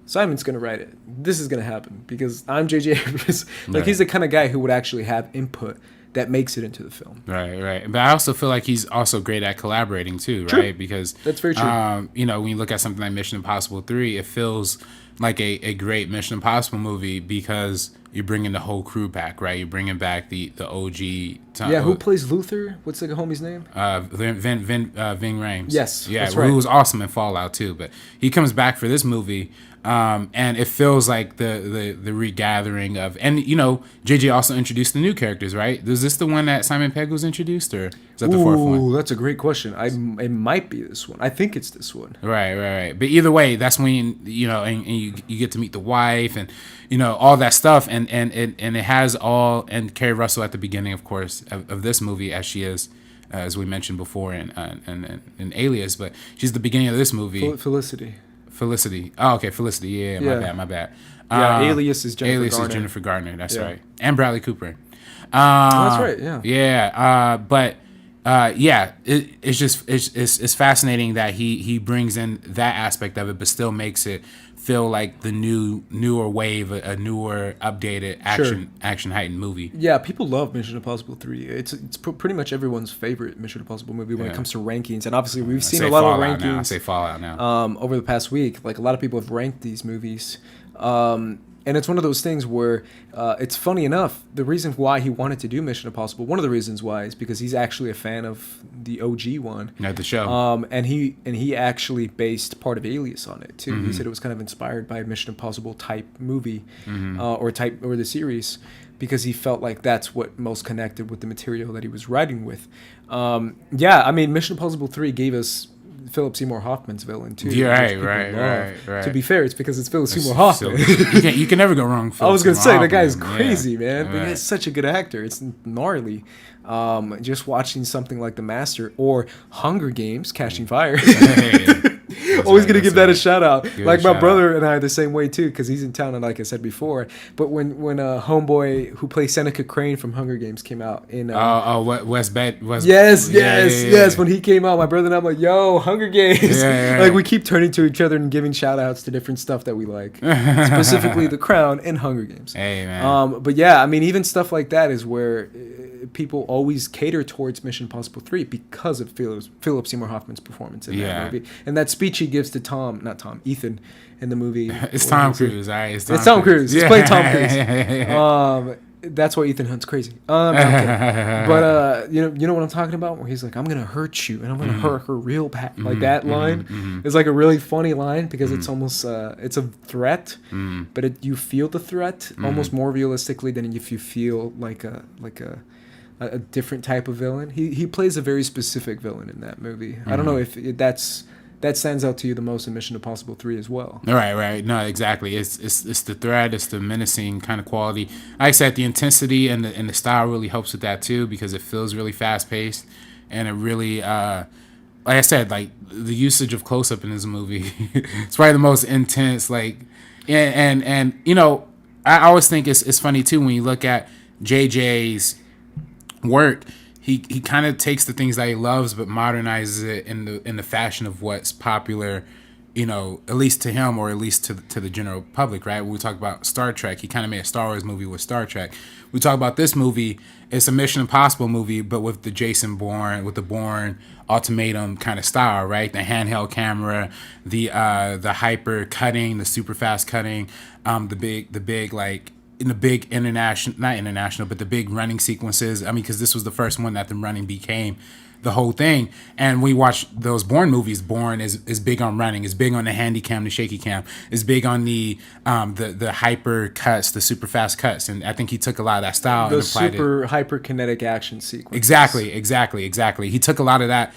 Simon's going to write it. This is going to happen because I'm J.J. Abrams. Like, he's the kind of guy who would actually have input that makes it into the film. Right. But I also feel like he's also great at collaborating too, True. right? Because that's very true. When you look at something like Mission Impossible 3, it feels like a great Mission Impossible movie because you're bringing the whole crew back, right? You're bringing back the OG. Who plays Luther? What's the homie's name? Ving Rhames. Yes, yeah, that's right. Who was awesome in Fallout too. But he comes back for this movie, and it feels like the regathering of, and JJ also introduced the new characters, right? Is this the one that Simon Pegg was introduced, or is that the fourth one? Ooh, that's a great question. It might be this one. I think it's this one. Right. But either way, that's when and you get to meet the wife and all that stuff, and it has all, and Kerry Russell at the beginning, of course, of this movie, as she is, as we mentioned before in Alias, but she's the beginning of this movie. Felicity. Oh, okay, Felicity. Yeah. My bad. Alias is Jennifer Garner. That's right. And Bradley Cooper. That's right. Yeah. Yeah. But It's fascinating that he brings in that aspect of it, but still makes it feel like the newer wave, a newer, updated action heightened movie. Yeah, people love Mission Impossible 3. It's pretty much everyone's favorite Mission Impossible movie when it comes to rankings. And obviously, we've seen a lot of rankings. I say Fallout now. Over the past week, like a lot of people have ranked these movies. And it's one of those things where it's funny enough, the reason why he wanted to do Mission Impossible, one of the reasons why is because he's actually a fan of the OG one. At the show. And he actually based part of Alias on it too. He said it was kind of inspired by a Mission Impossible type movie or the series, because he felt like that's what most connected with the material that he was writing with. Mission Impossible 3 gave us Philip Seymour Hoffman's villain too. Yeah, right. To be fair, it's because it's Philip Seymour Hoffman. You can never go wrong with Philip I was gonna Seymour say, the guy is Hoffman. crazy, man. Right. The guy's such a good actor. It's gnarly. Just watching something like The Master or Hunger Games, Catching Fire. Always gonna give that a shout out. Like my brother and I are the same way too, because he's in town, and like I said before. But when homeboy who plays Seneca Crane from Hunger Games came out in West. Yes. When he came out, my brother and I'm like, yo, Hunger Games. Like we keep turning to each other and giving shout outs to different stuff that we like, specifically The Crown and Hunger Games. Hey man. But yeah, I mean, even stuff like that is where people always cater towards Mission Impossible 3 because of Philip Seymour Hoffman's performance in that movie, and that speech he gives to Ethan in the movie. It's Tom Cruise, all right? It's Tom Cruise. He's playing Tom Cruise. That's why Ethan Hunt's crazy. But you know what I'm talking about? Where he's like, "I'm gonna hurt you, and I'm gonna hurt her real bad." Like that line is like a really funny line because it's almost it's a threat, but you feel the threat almost more realistically than if you feel like a different type of villain. He plays a very specific villain in that movie. I don't know if that stands out to you the most in Mission Impossible 3 as well. Right. No, exactly. It's the threat, it's the menacing kind of quality. Like I said, the intensity and the style really helps with that too, because it feels really fast paced, and it really like I said, like the usage of close up in this movie, it's probably the most intense. Like, and you know, I always think it's funny too when you look at JJ's work. He kind of takes the things that he loves but modernizes it in the fashion of what's popular, you know, at least to him or at least to the general public, right? When we talk about Star Trek, he kind of made a Star Wars movie with Star Trek. We talk about this movie, it's a Mission Impossible movie, but with the Bourne Ultimatum kind of style, right? The handheld camera, the hyper cutting, the super fast cutting, the big like. In the big the big running sequences. I mean, because this was the first one that the running became the whole thing. And when you watch those Bourne movies, Bourne is big on running, is big on the handy cam, the shaky cam, is big on the hyper cuts, the super fast cuts. And I think he took a lot of that style and applied super hyper kinetic action sequence. Exactly. He took a lot of that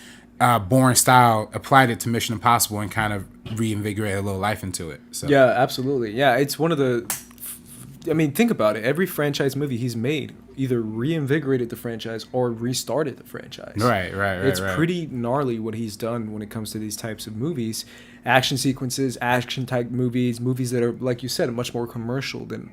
Bourne style, applied it to Mission Impossible, and kind of reinvigorated a little life into it. So yeah, absolutely. Yeah, it's one of the. I mean, think about it. Every franchise movie he's made either reinvigorated the franchise or restarted the franchise. Right. It's pretty gnarly what he's done when it comes to these types of movies. Action sequences, action-type movies that are, like you said, much more commercial than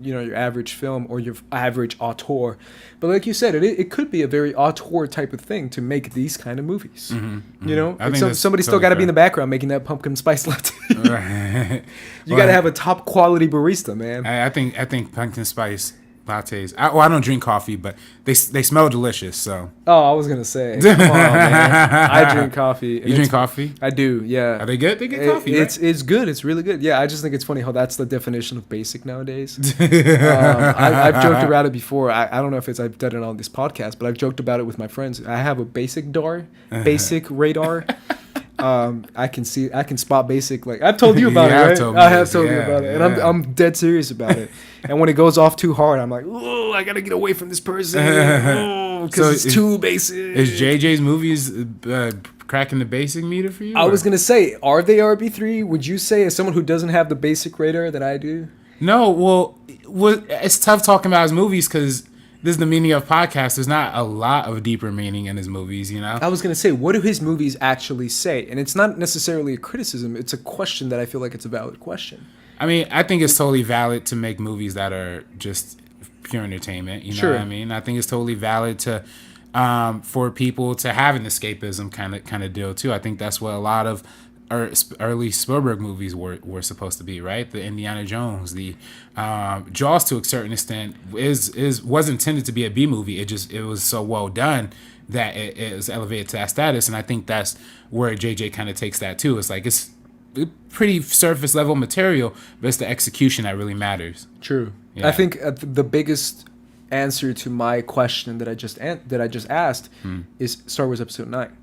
your average film or your average auteur. But like you said, it could be a very auteur type of thing to make these kind of movies. You know, somebody still got to be in the background making that pumpkin spice latte. Right. You got to have a top quality barista, man. I think pumpkin spice lattes. I don't drink coffee, but they smell delicious. So. Oh, I was gonna say, come on, man. I drink coffee. You drink coffee? I do. Yeah. Are they good? They get coffee. It's good. It's really good. Yeah. I just think it's funny how that's the definition of basic nowadays. I've joked about it before. I don't know if I've done it on this podcast, but I've joked about it with my friends. I have a basic radar. I can spot basic. Like I've told you about it, right? I have told you about it, and I'm dead serious about it. And when it goes off too hard, I'm like, oh, I gotta get away from this person because it's too basic. Is JJ's movies cracking the basic meter for you? I was gonna say, are they RB3? Would you say, as someone who doesn't have the basic radar that I do? No. Well, it's tough talking about his movies because this is the meaning of podcast. There's not a lot of deeper meaning in his movies, you know? I was going to say, what do his movies actually say? And it's not necessarily a criticism. It's a question that I feel like it's a valid question. I mean, I think it's totally valid to make movies that are just pure entertainment. You know what I mean? I think it's totally valid to for people to have an escapism kind of deal too. I think that's what a lot of early Spielberg movies were supposed to be, right? The Indiana Jones, the Jaws, to a certain extent, was intended to be a B movie. It was so well done that it was elevated to that status, and I think that's where JJ kind of takes that too. It's like it's pretty surface level material, but it's the execution that really matters. True. Yeah. I think the biggest answer to my question that I just asked is Star Wars Episode 9.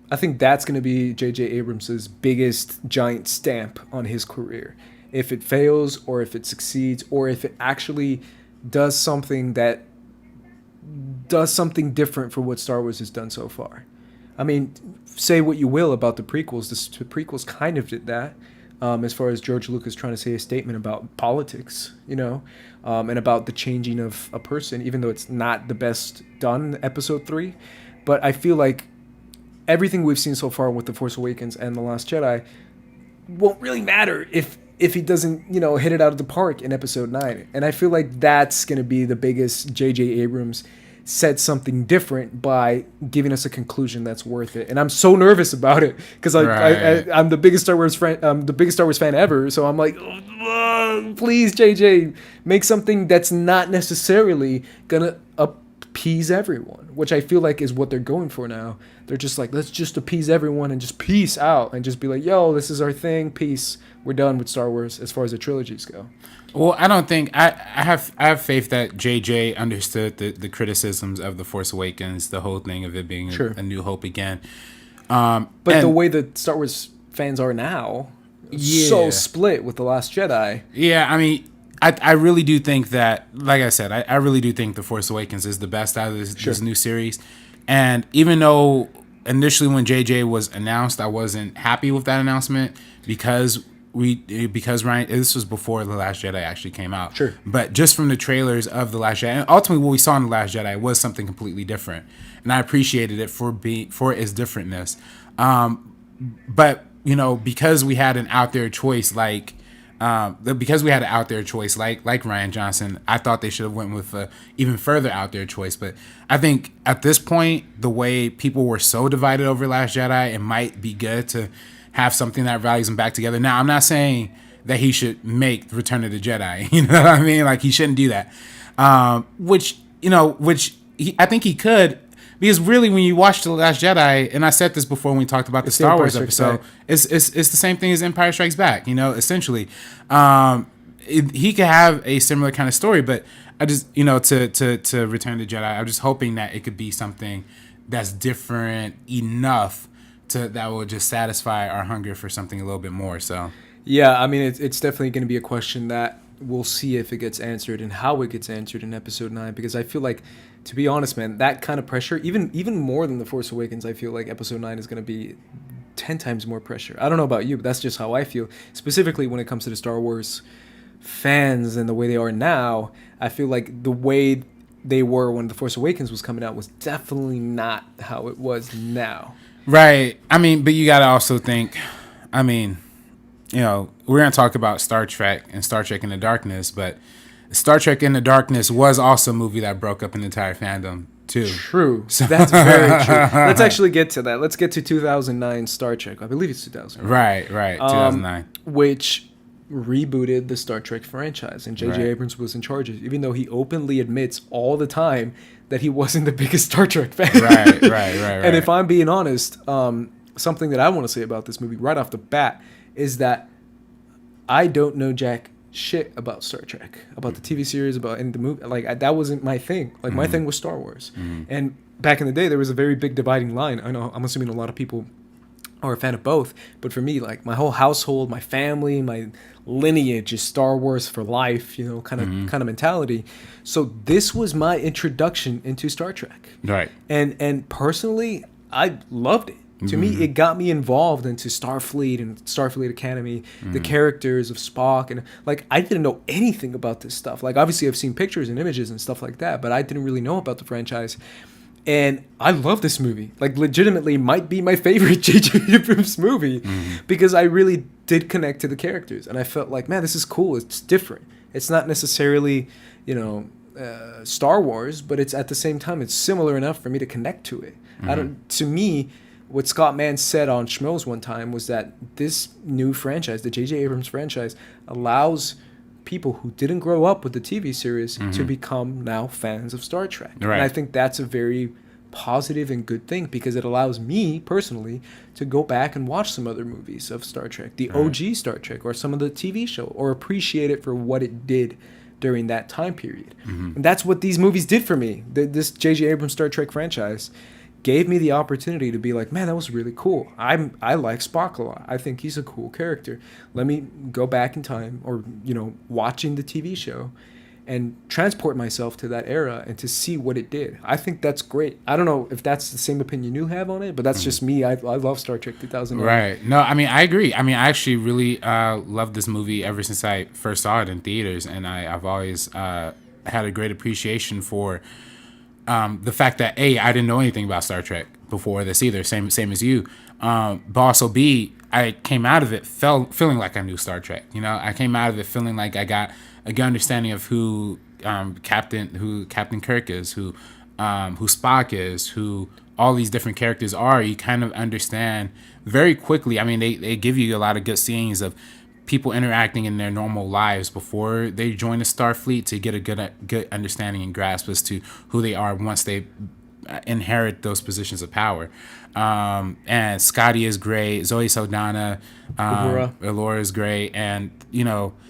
I think that's going to be J.J. Abrams' biggest giant stamp on his career. If it fails, or if it succeeds, or if it actually does something different for what Star Wars has done so far. I mean, say what you will about the prequels. The prequels kind of did that, as far as George Lucas trying to say a statement about politics, and about the changing of a person, even though it's not the best done in Episode 3. But I feel like everything we've seen so far with The Force Awakens and The Last Jedi won't really matter if he doesn't, hit it out of the park in Episode 9. And I feel like that's going to be the biggest. J.J. Abrams said something different by giving us a conclusion that's worth it. And I'm so nervous about it because I'm the biggest Star Wars fan. I'm the biggest Star Wars fan ever. So I'm like, please, JJ, make something that's not necessarily going to appease everyone, which I feel like is what they're going for now. They're just like, let's just appease everyone and just peace out and just be like, yo, this is our thing. Peace. We're done with Star Wars as far as the trilogies go. Well, I don't think I have faith that JJ understood the criticisms of The Force Awakens, the whole thing of it being a New Hope again. But the way that Star Wars fans are now, so split with The Last Jedi. Yeah, I mean, I really do think that, like I said, I really do think The Force Awakens is the best out of this new series. And even though initially when JJ was announced, I wasn't happy with that announcement because Ryan, this was before The Last Jedi actually came out. Sure. But just from the trailers of The Last Jedi, and ultimately what we saw in The Last Jedi was something completely different. And I appreciated it for its differentness. But, because we had an out there choice like Ryan Johnson, I thought they should have went with a even further out there choice. But I think at this point, the way people were so divided over Last Jedi, it might be good to have something that rallies them back together. Now, I'm not saying that he should make Return of the Jedi. You know what I mean? Like, he shouldn't do that. I think he could. Because really, when you watch The Last Jedi, and I said this before when we talked about the Star Wars episode, it's the same thing as Empire Strikes Back, essentially. He could have a similar kind of story, but I just, to Return to Jedi, I'm just hoping that it could be something that's different enough that will just satisfy our hunger for something a little bit more. So yeah, I mean, it's definitely going to be a question that we'll see if it gets answered and how it gets answered in Episode 9, because I feel like, to be honest, man, that kind of pressure, even more than The Force Awakens, I feel like Episode 9 is going to be 10 times more pressure. I don't know about you, but that's just how I feel. Specifically when it comes to the Star Wars fans and the way they are now, I feel like the way they were when The Force Awakens was coming out was definitely not how it was now. Right. I mean, but you got to also think, I mean, we're going to talk about Star Trek and Star Trek Into Darkness, but Star Trek Into Darkness was also a movie that broke up an entire fandom, too. True. So. That's very true. Let's actually get to that. Let's get to 2009 Star Trek. I believe it's 2000. Right, 2009. Which rebooted the Star Trek franchise, and J.J. Abrams was in charge of it, even though he openly admits all the time that he wasn't the biggest Star Trek fan. Right. And if I'm being honest, something that I want to say about this movie right off the bat is that I don't know jack shit about Star Trek, about the TV series, about the movie. Like, that wasn't my thing. Like, my thing was Star Wars. And back in the day, there was a very big dividing line. I know, I'm assuming a lot of people are a fan of both, but for me, like, my whole household, my family, my lineage is Star Wars for life, kind of mentality. So this was my introduction into Star Trek. Right. And personally, I loved it. To me, it got me involved into Starfleet and Starfleet Academy, the characters of Spock, and like, I didn't know anything about this stuff. Like, obviously I've seen pictures and images and stuff like that, but I didn't really know about the franchise. And I love this movie. Like, legitimately might be my favorite J.J. Abrams movie because I really did connect to the characters. And I felt like, man, this is cool. It's different. It's not necessarily, Star Wars, but it's at the same time it's similar enough for me to connect to it. To me, what Scott Mann said on Schmoes one time was that this new franchise, the J.J. Abrams franchise, allows people who didn't grow up with the TV series to become now fans of Star Trek. Right. And I think that's a very positive and good thing, because it allows me personally to go back and watch some other movies of Star Trek, the OG Star Trek, or some of the TV show, or appreciate it for what it did during that time period. And that's what these movies did for me. This J.J. Abrams Star Trek franchise gave me the opportunity to be like, man, that was really cool. I like Spock a lot. I think he's a cool character. Let me go back in time, or watching the TV show, and transport myself to that era and to see what it did. I think that's great. I don't know if that's the same opinion you have on it, but that's just me. I love Star Trek 2009. Right. No, I mean, I agree. I mean, I actually really loved this movie ever since I first saw it in theaters, and I've always had a great appreciation for the fact that A, I didn't know anything about Star Trek before this either, same as you. But also B, I came out of it feeling like I knew Star Trek. I came out of it feeling like I got a good understanding of who Captain Kirk is, who Spock is, who all these different characters are. You kind of understand very quickly. I mean, they give you a lot of good scenes of people interacting in their normal lives before they join the Starfleet, to get a good understanding and grasp as to who they are once they inherit those positions of power. And Scotty is great. Zoe Saldana, Elora is great, and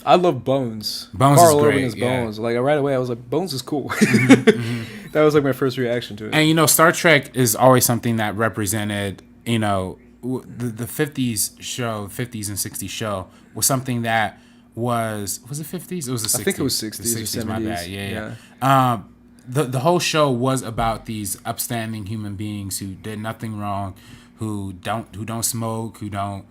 I love Bones. Bones Carl is great. Urban is Bones. Like right away, I was like, Bones is cool. That was like my first reaction to it. And Star Trek is always something that represented the 50s show, 50s and 60s show was something that was it 50s? It was the 60s. I think it was 60s or 70s. My bad. Yeah. The whole show was about these upstanding human beings who did nothing wrong, who don't smoke, who don't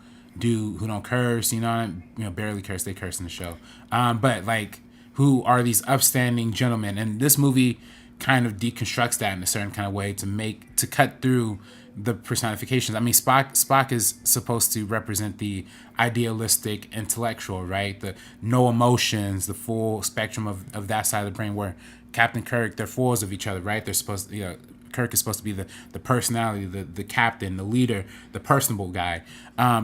curse, barely curse. They curse in the show, but like who are these upstanding gentlemen. And this movie kind of deconstructs that in a certain kind of way to cut through the personifications. I mean, Spock is supposed to represent the idealistic intellectual, right? The no emotions, the full spectrum of that side of the brain, where Captain Kirk, they're foils of each other, right? They're supposed to, Kirk is supposed to be the personality, the captain, the leader, the personable guy.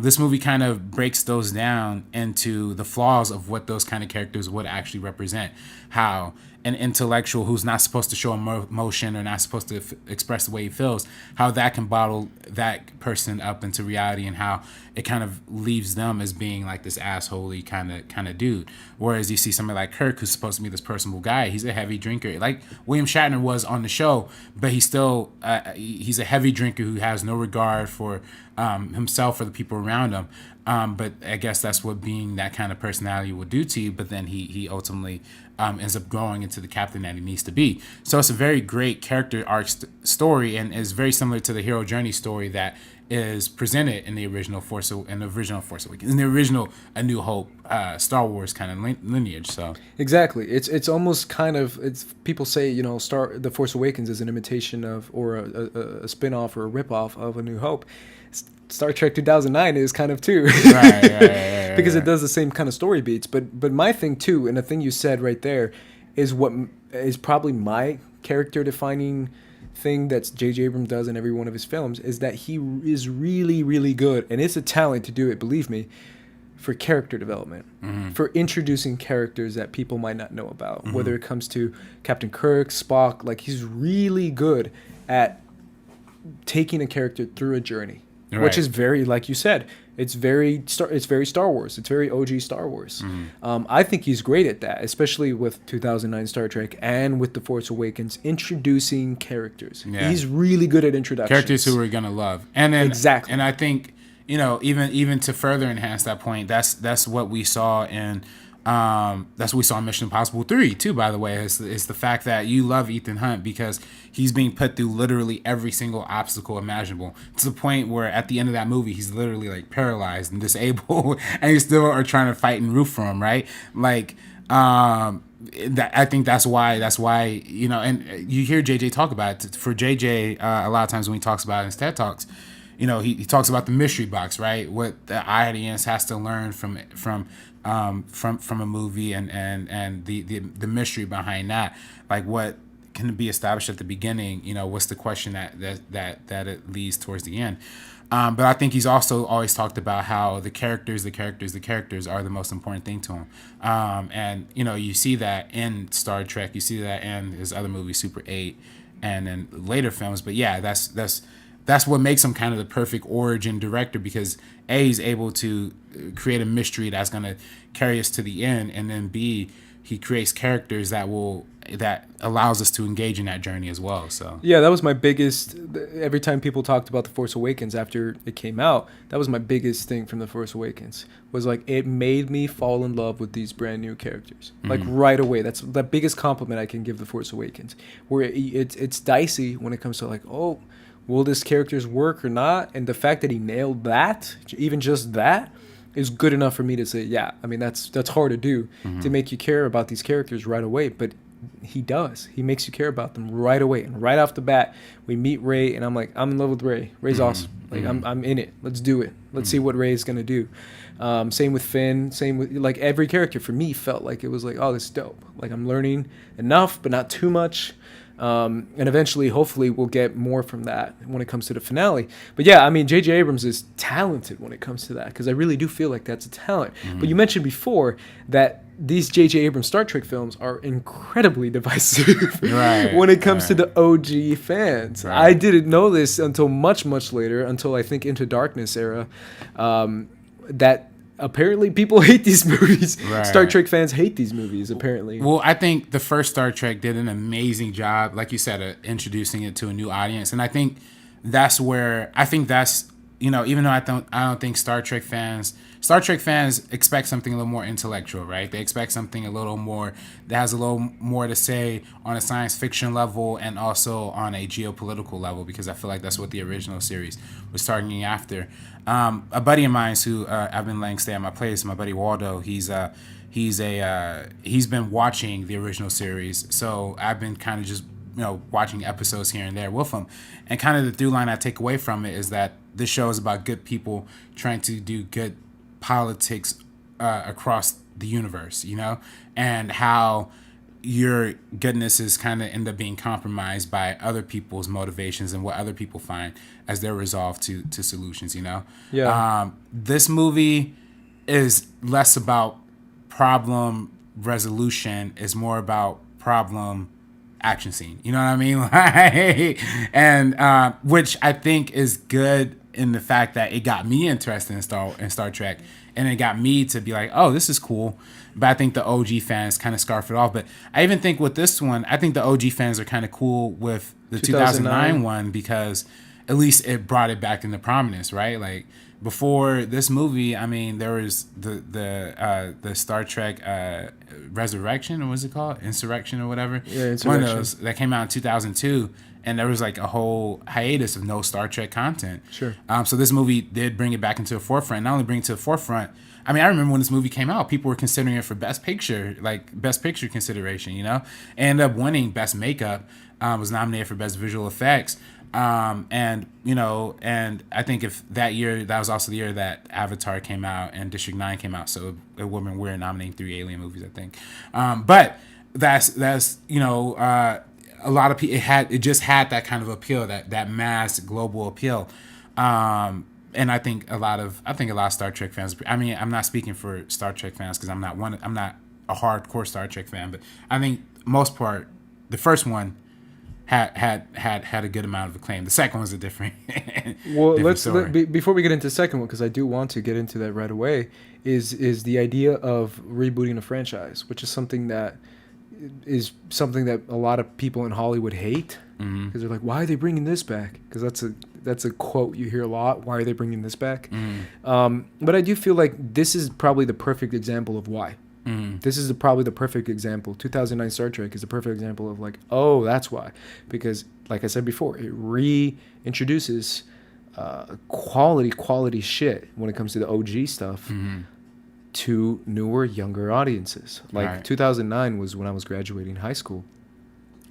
This movie kind of breaks those down into the flaws of what those kind of characters would actually represent. How an intellectual who's not supposed to show emotion or not supposed to express the way he feels, how that can bottle that person up into reality, and how it kind of leaves them as being like this assholey kind of dude. Whereas you see somebody like Kirk, who's supposed to be this personable guy, he's a heavy drinker, like William Shatner was on the show, but he's still he's a heavy drinker who has no regard for himself or the people around him. But I guess that's what being that kind of personality will do to you. But then he ultimately ends up growing into the captain that he needs to be. So it's a very great character arc story, and is very similar to the hero journey story that is presented in the original Force Awakens, in the original A New Hope Star Wars kind of lineage. So exactly, it's almost kind of, it's people say the Force Awakens is an imitation of, or a spin-off or a rip-off of A New Hope. Star Trek 2009 is kind of too, right, because it does the same kind of story beats. But my thing too, and the thing you said right there, is what is probably my character defining thing that J.J. Abrams does in every one of his films, is that he is really, really good, and it's a talent to do it, believe me, for character development, for introducing characters that people might not know about, whether it comes to Captain Kirk, Spock. Like, he's really good at taking a character through a journey. Right. Which is very, like you said, it's very Star Wars. It's very OG Star Wars. I think he's great at that, especially with 2009 Star Trek and with The Force Awakens, introducing characters. Yeah. He's really good at introductions. Characters who we're gonna love, and then exactly. And I think even to further enhance that point, that's what we saw in. That's what we saw in Mission Impossible 3 too, by the way, is the fact that you love Ethan Hunt because he's being put through literally every single obstacle imaginable, to the point where at the end of that movie he's literally like paralyzed and disabled and you still are trying to fight and root for him, right? Like I think that's why and you hear JJ talk about it. For JJ, a lot of times when he talks about it in his TED Talks, he talks about the mystery box, right? What the audience has to learn from a movie, and the mystery behind that, like what can be established at the beginning. What's the question that it leads towards the end. But I think he's also always talked about how the characters are the most important thing to him. And you see that in Star Trek, you see that in his other movie Super 8, and in later films. But yeah, that's what makes him kind of the perfect origin director, because A, he's able to create a mystery that's going to carry us to the end, and then B, he creates characters that allows us to engage in that journey as well. So yeah, that was my biggest. Every time people talked about the Force Awakens after it came out, that was my biggest thing from the Force Awakens. Was like, it made me fall in love with these brand new characters, like right away. That's the biggest compliment I can give the Force Awakens. Where it's dicey when it comes to like, oh, will this character's work or not? And the fact that he nailed that, even just that, is good enough for me to say, yeah. I mean, that's hard to do, to make you care about these characters right away, but he does. He makes you care about them right away, and right off the bat, we meet Rey, and I'm like, I'm in love with Rey. Rey's awesome. Like I'm in it. Let's do it. Let's see what Rey's gonna do. Same with Finn. Same with, like, every character for me felt like it was like, oh, this is dope. Like, I'm learning enough, but not too much. And eventually, hopefully, we'll get more from that when it comes to the finale. But yeah, I mean, J.J. Abrams is talented when it comes to that, because I really do feel like that's a talent. But you mentioned before that these J.J. Abrams Star Trek films are incredibly divisive when it comes to the OG fans. Right. I didn't know this until much, much later, until I think Into Darkness era, that apparently people hate these movies. Right. Star Trek fans hate these movies, apparently. Well, I think the first Star Trek did an amazing job, like you said, introducing it to a new audience. And I think that's, even though I don't think Star Trek fans expect something a little more intellectual, right? They expect something a little more that has a little more to say on a science fiction level and also on a geopolitical level, because I feel like that's what the original series was targeting after. A buddy of mine who I've been letting stay at my place, my buddy Waldo, he's been watching the original series, so I've been kind of just watching episodes here and there with him, and kind of the through line I take away from it is that this show is about good people trying to do good politics across the universe, and how your goodness is kind of end up being compromised by other people's motivations and what other people find as their resolve to solutions, Yeah. This movie is less about problem resolution, is more about problem action scene. You know what I mean? And which I think is good in the fact that it got me interested in Star Trek, and it got me to be like, oh, this is cool. But I think the OG fans kind of scarf it off. But I even think with this one, I think the OG fans are kind of cool with the 2009 one, because at least it brought it back into prominence, right? Like, before this movie, I mean, there was the Star Trek Resurrection, or what's it called? Insurrection or whatever. Yeah, Insurrection. One of those that came out in 2002, and there was like a whole hiatus of no Star Trek content. Sure. So this movie did bring it back into the forefront. Not only bring it to the forefront, I mean, I remember when this movie came out, people were considering it for Best Picture, like Best Picture consideration, Ended up winning Best Makeup, was nominated for Best Visual Effects. And I think if that year, that was also the year that Avatar came out and District 9 came out, so it would have been weird nominating 3 Alien movies, I think. But that's a lot of people, it just had that kind of appeal, that mass global appeal. And I think a lot of Star Trek fans, I mean, I'm not speaking for Star Trek fans because I'm not a hardcore Star Trek fan, but I think most part, the first one had a good amount of acclaim. The second one's a different well, before we get into the second one, because I do want to get into that right away, is the idea of rebooting a franchise, which is something that a lot of people in Hollywood hate, because they're like, why are they bringing this back? Because that's a quote you hear a lot. Why are they bringing this back? But I do feel like this is probably the perfect example of why. This is probably the perfect example. 2009 Star Trek is a perfect example of like, oh, that's why. Because like I said before, it reintroduces quality shit when it comes to the OG stuff to newer, younger audiences. Like, right. 2009 was when I was graduating high school.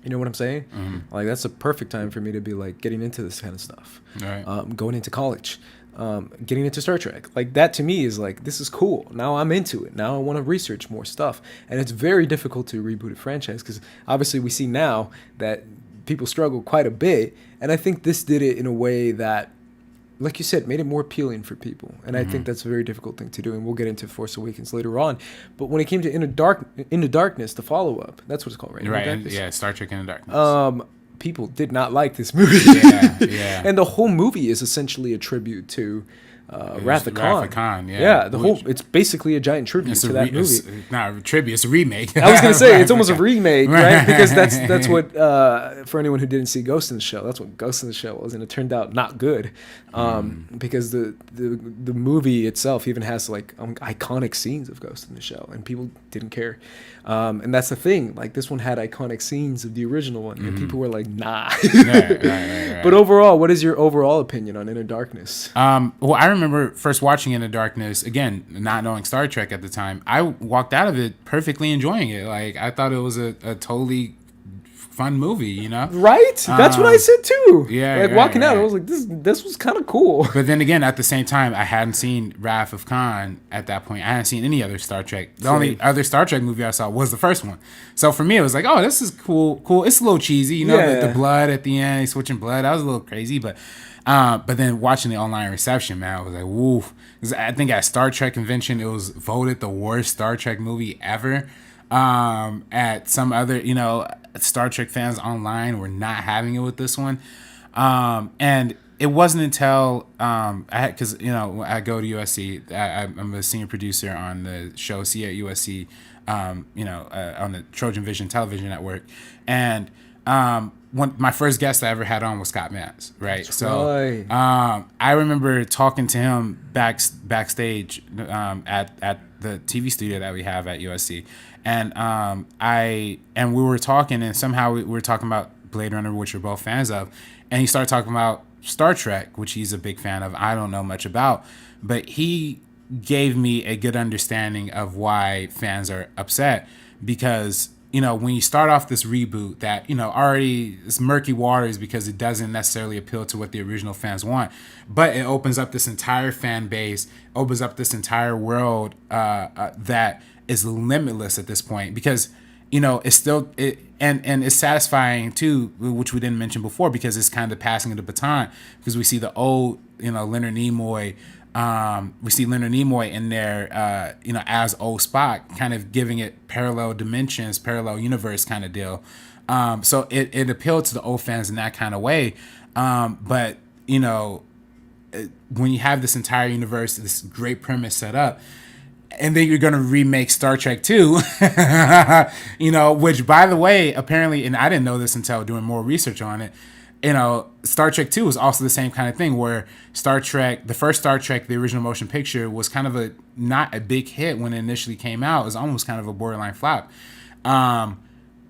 You know what I'm saying? Mm-hmm. Like, that's a perfect time for me to be like getting into this kind of stuff. Right. Going into college, getting into Star Trek. Like, that to me is like, this is cool. Now I'm into it. Now I want to research more stuff. And it's very difficult to reboot a franchise because obviously we see now that people struggle quite a bit. And I think this did it in a way that, like you said, made it more appealing for people. And I think that's a very difficult thing to do. And we'll get into Force Awakens later on. But when it came to Into Darkness, the follow-up, that's what it's called, right? Right. Star Trek Into Darkness. People did not like this movie. Yeah. And the whole movie is essentially a tribute to Wrath of Khan. It's basically a giant tribute to that movie. It's not a tribute, it's a remake. I was going to say, it's almost a remake, right? Because that's what, for anyone who didn't see Ghost in the Shell, that's what Ghost in the Shell was, and it turned out not good. Because the movie itself even has like iconic scenes of Ghost in the Shell, and people didn't care. And that's the thing, like this one had iconic scenes of the original one, and people were like, nah. Right. But overall, what is your overall opinion on Into Darkness? Well, I remember first watching Into Darkness, again, not knowing Star Trek at the time. I walked out of it perfectly enjoying it. Like, I thought it was a totally fun movie, you know? Right? That's what I said too. Yeah. Like, walking out, I was like, this was kind of cool. But then again, at the same time, I hadn't seen Wrath of Khan at that point. I hadn't seen any other Star Trek. The only other Star Trek movie I saw was the first one. So for me, it was like, oh, this is cool. It's a little cheesy, you know, the blood at the end, switching blood. That was a little crazy, but then watching the online reception, man, I was like, woof. I think at Star Trek convention, it was voted the worst Star Trek movie ever. At some other, you know, Star Trek fans online were not having it with this one. And it wasn't until, because, you know, I go to USC, I'm a senior producer on the show See at USC, on the Trojan Vision television network. And, my first guest I ever had on was Scott Mans, right? I remember talking to him backstage at the TV studio that we have at USC, and we were talking, and somehow we were talking about Blade Runner, which we're both fans of, and he started talking about Star Trek, which he's a big fan of. I don't know much about, but he gave me a good understanding of why fans are upset, because, you know, when you start off this reboot that, you know, already it's murky waters because it doesn't necessarily appeal to what the original fans want, but it opens up this entire fan base, opens up this entire world that is limitless at this point, because, you know, it's still, and it's satisfying too, which we didn't mention before, because it's kind of passing of the baton, because we see the old, you know, Leonard Nimoy, in there, you know, as old Spock, kind of giving it parallel dimensions, parallel universe kind of deal. So it appealed to the old fans in that kind of way. But, you know, when you have this entire universe, this great premise set up, and then you're going to remake Star Trek 2, you know, which, by the way, apparently, and I didn't know this until doing more research on it, you know, Star Trek 2 was also the same kind of thing, where the first Star Trek, the original motion picture, was kind of not a big hit when it initially came out. It was almost kind of a borderline flop.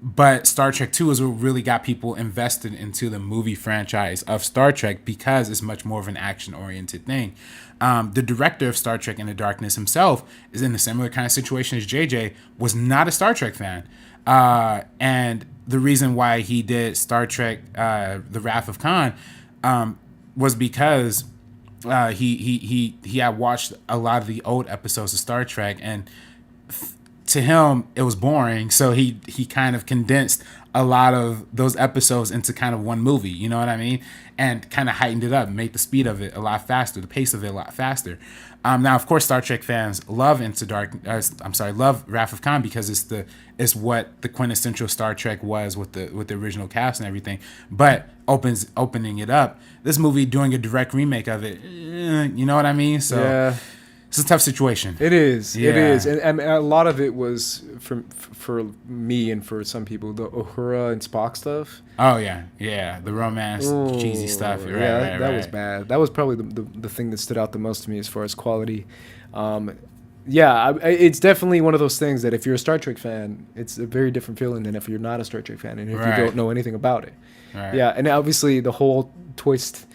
But Star Trek 2 is what really got people invested into the movie franchise of Star Trek, because it's much more of an action-oriented thing. The director of Star Trek Into Darkness himself is in a similar kind of situation as JJ, was not a Star Trek fan. And the reason why he did Star Trek, The Wrath of Khan, was because he had watched a lot of the old episodes of Star Trek, and to him it was boring, so he kind of condensed a lot of those episodes into kind of one movie, you know what I mean, and kind of heightened it up, made the speed of it a lot faster, the pace of it a lot faster. Now, of course, Star Trek fans love love Wrath of Khan, because it's what the quintessential Star Trek was with the original cast and everything. But opening it up, this movie doing a direct remake of it, you know what I mean? So yeah. It's a tough situation. It is. Yeah. It is, and a lot of it was for me and for some people, the Uhura and Spock stuff. Oh yeah, the romance, cheesy stuff. Right, that was bad. That was probably the thing that stood out the most to me as far as quality. It's definitely one of those things that if you're a Star Trek fan, it's a very different feeling than if you're not a Star Trek fan and if you don't know anything about it. Right. Yeah, and obviously the whole twist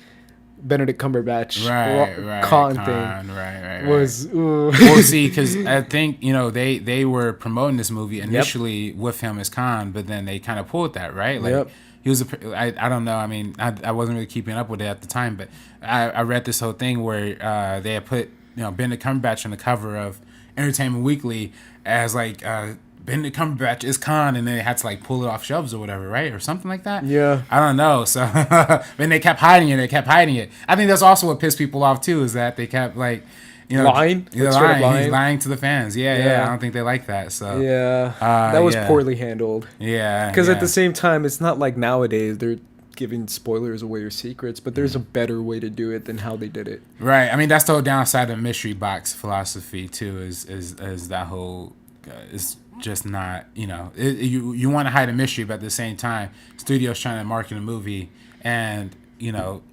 Benedict Cumberbatch right, Khan Khan, thing right. was. Well, see, because I think they were promoting this movie initially with him as Khan, but then they kind of pulled that, right? Like he was I don't know. I mean, I wasn't really keeping up with it at the time, but I read this whole thing where they had put Benedict Cumberbatch on the cover of Entertainment Weekly as like. Benedict Cumberbatch is Khan, and they had to like pull it off shelves or whatever, right, or something like that. Yeah, I don't know. So, and they kept hiding it. I think that's also what pissed people off too, is that they kept like, lying. He's lying to the fans. Yeah. I don't think they like that. So that was poorly handled. Yeah, because at the same time, it's not like nowadays they're giving spoilers away or secrets, but there's a better way to do it than how they did it. Right. I mean, that's the whole downside of mystery box philosophy too. Is that whole is. Just not, you want to hide a mystery, but at the same time, studios trying to market a movie, and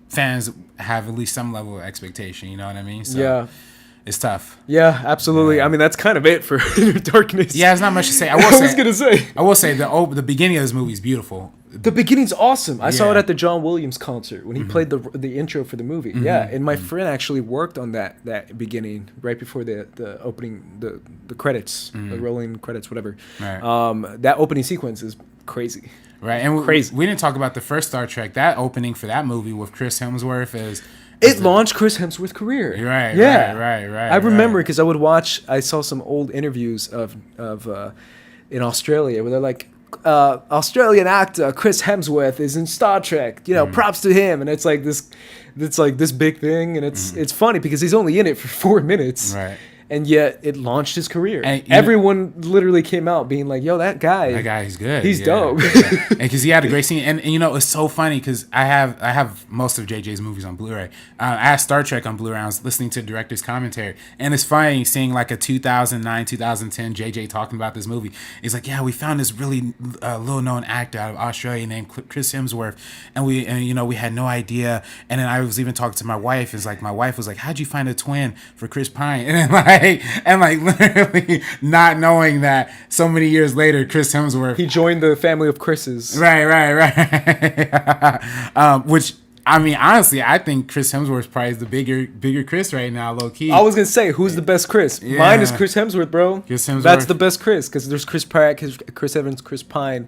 fans have at least some level of expectation. You know what I mean? So it's tough. Yeah, absolutely. I mean, that's kind of it for Inner Darkness. Yeah, there's not much to say. I will say the beginning of this movie is beautiful. The beginning's awesome. I saw it at the John Williams concert when he played the intro for the movie. Yeah, and my friend actually worked on that beginning right before the opening, the credits, the rolling credits, whatever. Right. That opening sequence is crazy. Right, and crazy. We didn't talk about the first Star Trek. That opening for that movie with Chris Hemsworth is. It launched Chris Hemsworth's career. Right. Yeah. Right. I remember because I saw some old interviews of in Australia where they're like, Australian actor Chris Hemsworth is in Star Trek. Props to him, and it's like this big thing, and it's funny because he's only in it for 4 minutes. Right. And yet it launched his career. And everyone literally came out being like, "Yo, that guy's good. He's dope." And because he had a great scene, and it's so funny because I have most of JJ's movies on Blu-ray. I had Star Trek on Blu-ray. I was listening to the director's commentary, and it's funny seeing like a 2009, 2010 JJ talking about this movie. He's like, "Yeah, we found this really little-known actor out of Australia named Chris Hemsworth, and we had no idea." And then I was even talking to my wife. It's like my wife was like, "How'd you find a twin for Chris Pine?" And then like literally not knowing that so many years later, Chris Hemsworth, he joined the family of Chris's. Right. Which I mean, honestly, I think Chris Hemsworth probably is the bigger Chris right now, low key. I was gonna say, who's the best Chris? Yeah. Mine is Chris Hemsworth, bro. Chris Hemsworth. That's the best Chris because there's Chris Pratt, Chris Evans, Chris Pine,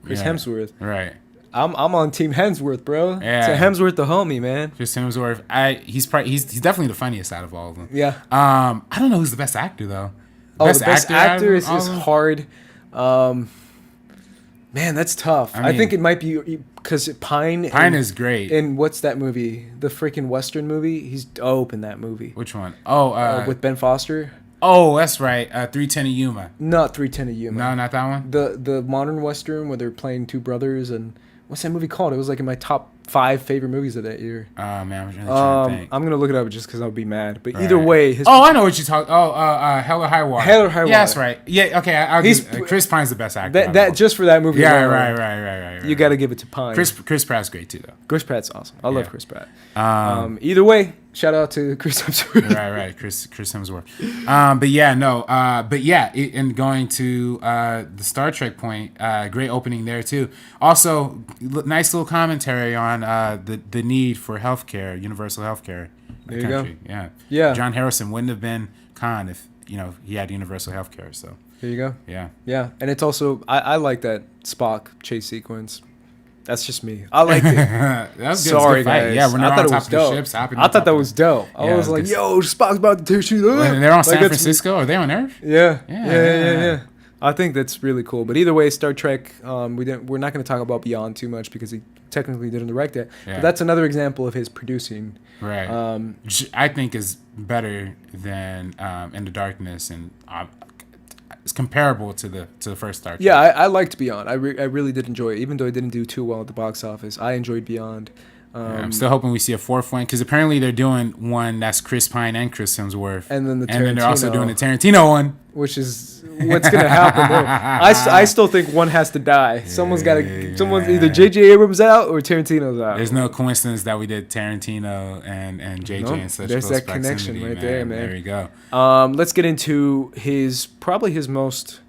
Chris Hemsworth. Right. I'm on Team Hemsworth, bro. Yeah. So Hemsworth the homie, man. Chris Hemsworth. He's definitely the funniest out of all of them. Yeah. I don't know who's the best actor though. The best actor is hard. Man, that's tough. I think it might be because Pine is great. And what's that movie? The freaking Western movie? He's dope in that movie. Which one? With Ben Foster. Oh, that's right. 310 of Yuma. Not 310 of Yuma. No, not that one. The modern Western where they're playing two brothers, and what's that movie called? It was like in my top 5 favorite movies of that year. Oh man, I'm really trying to think. I'm gonna look it up just because I'll be mad. But either way, I know what you talk. Hell or High Water. Hell or High Water. Yeah, that's right. Yeah, okay. Chris Pine's the best actor. That just for that movie. Yeah, right. You got to give it to Pine. Chris Pratt's great too, though. Chris Pratt's awesome. I love Chris Pratt. Either way, shout out to Chris Hemsworth. Right. Chris Hemsworth. And going to the Star Trek point, great opening there too. Also, nice little commentary on the need for healthcare, universal healthcare in the country. Yeah. John Harrison wouldn't have been Khan if he had universal healthcare. So there you go. Yeah. And it's also I like that Spock chase sequence. That's just me. I liked it. That was good. Sorry, guys. Yeah, when they're on top of the ships. I thought that was dope. I was like, yo, Spock's about to tear you up. And they're on San Francisco? Are they on Earth? Yeah. I think that's really cool. But either way, Star Trek, we're not going to talk about Beyond too much because he technically didn't direct it. Yeah. But that's another example of his producing. Right. I think is better than In the Darkness, and it's comparable to the first Star Trek. Yeah, I liked Beyond. I really did enjoy it, even though it didn't do too well at the box office. I enjoyed Beyond. I'm still hoping we see a fourth one because apparently they're doing one that's Chris Pine and Chris Hemsworth, and then they're also doing the Tarantino one, which is what's gonna happen there. I still think one has to die. Someone's either J.J. Abrams out or Tarantino's out. There's no coincidence that we did Tarantino and J.J. in such there's close that connection proximity, right there, man. There we go. Let's get into probably his most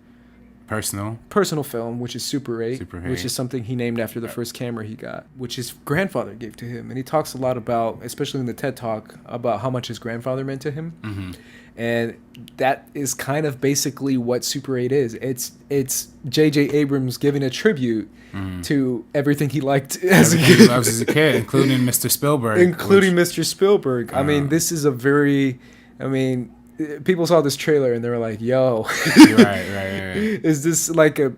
personal film, which is Super 8, Super 8. which is something he named after the first camera he got, which his grandfather gave to him. And he talks a lot about, especially in the TED Talk, about how much his grandfather meant to him. Mm-hmm. And that is kind of basically what Super 8 is. It's J.J. Abrams giving a tribute to everything he liked as a kid. He loves as a kid, including Mr. Spielberg. Mr. Spielberg. I mean, this is a very... people saw this trailer and they were like, yo. Right. Is this like a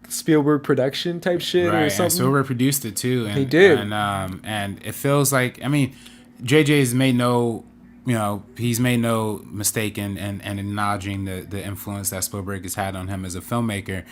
Spielberg production type shit or something? And Spielberg produced it too. And, he did. And it feels like... I mean, JJ's made no... he's made no mistake in acknowledging the influence that Spielberg has had on him as a filmmaker.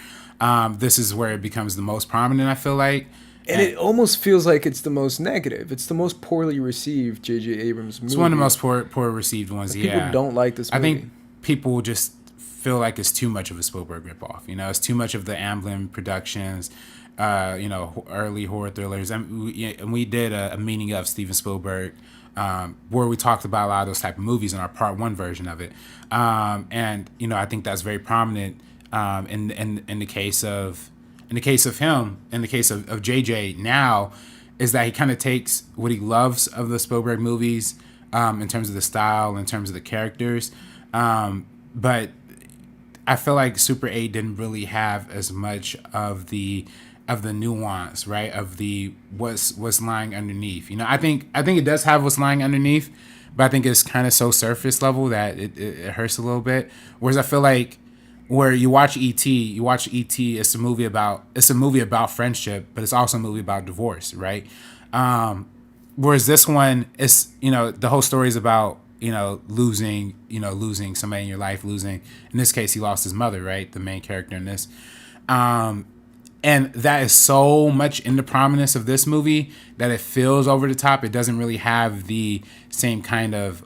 This is where it becomes the most prominent, I feel like. And it almost feels like it's the most negative. It's the most poorly received J.J. Abrams movie. It's one of the most poor received ones, People don't like this movie. I think people just feel like it's too much of a Spielberg ripoff. It's too much of the Amblin Productions, early horror thrillers. And we did a meeting of Steven Spielberg where we talked about a lot of those type of movies in our part 1 version of it. And I think that's very prominent in the case of him, in the case of JJ now, is that he kind of takes what he loves of the Spielberg movies in terms of the style, in terms of the characters. But I feel like Super 8 didn't really have as much of the nuance, right? Of the what's lying underneath. I think it does have what's lying underneath, but I think it's kind of so surface level that it hurts a little bit. Whereas I feel like where you watch E.T., it's a movie about friendship, but it's also a movie about divorce, right? Whereas this one is, the whole story is about, losing somebody in your life, in this case, he lost his mother, right? The main character in this. And that is so much in the prominence of this movie that it feels over the top. It doesn't really have the same kind of,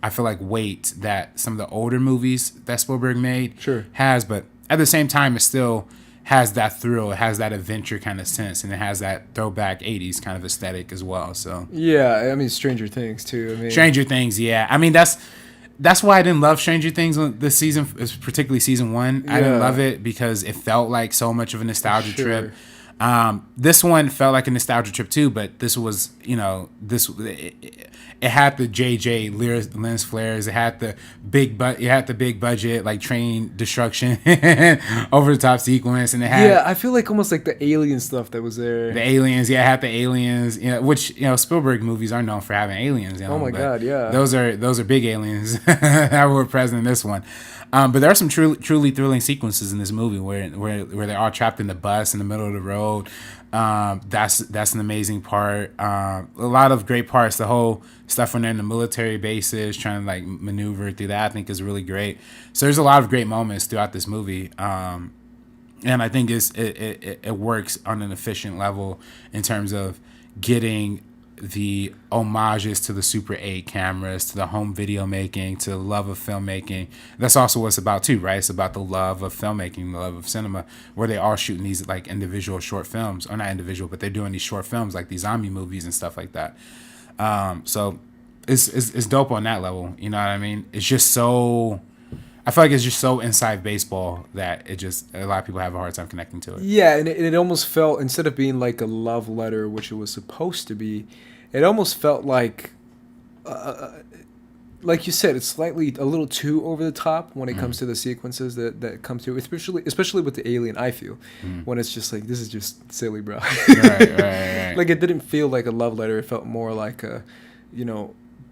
I feel like, weight that some of the older movies that Spielberg made has. But at the same time, it still has that thrill. It has that adventure kind of sense. And it has that throwback 80s kind of aesthetic as well. So yeah, Stranger Things too. Stranger Things, yeah. That's why I didn't love Stranger Things this season, particularly season 1. Yeah. I didn't love it because it felt like so much of a nostalgia trip. This one felt like a nostalgia trip too, but this was, it had the JJ lens flares. It had the big budget, like train destruction, over the top sequence, and it had I feel like almost like the alien stuff that was there. The aliens, it had the aliens, which Spielberg movies are known for having aliens. Oh my god, yeah. Those are big aliens that were present in this one. But there are some truly thrilling sequences in this movie where they're all trapped in the bus in the middle of the road. That's an amazing part. A lot of great parts. The whole stuff when they're in the military bases trying to like maneuver through that, I think is really great. So there's a lot of great moments throughout this movie. And I think it works on an efficient level in terms of getting the homages to the Super 8 cameras, to the home video making, to the love of filmmaking. That's also what it's about too, right? It's about the love of filmmaking, the love of cinema, where they are shooting these like individual short films, or not individual, but they're doing these short films like these zombie movies and stuff like that. So it's dope on that level. You know what I mean? It's just so, I feel like it's just so inside baseball that a lot of people have a hard time connecting to it. Yeah, and it almost felt, instead of being like a love letter, which it was supposed to be, it almost felt like you said, it's slightly a little too over the top when it comes to the sequences that come to, especially with the alien. I feel when it's just like, this is just silly, bro. Right. Like it didn't feel like a love letter. It felt more like a,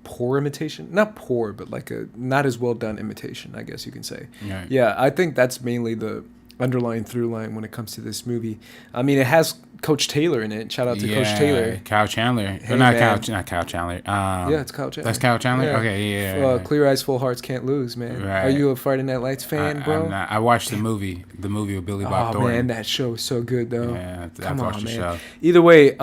poor imitation. Not poor, but like a not as well done imitation, I guess you can say. Right. Yeah, I think that's mainly the underlying through line when it comes to this movie. I mean, it has Coach Taylor in it. Shout out to Coach Taylor. Kyle Chandler. Hey, not Kyle Chandler. Yeah, it's Kyle Chandler. That's Kyle Chandler? Yeah. Okay, yeah. Clear Eyes, Full Hearts Can't Lose, man. Right. Are you a Friday Night Lights fan, bro? I'm not. I watched the movie with Billy Bob Thornton. Oh, man, that show is so good, though. Yeah, Come I've watched on, the man. show. Either way,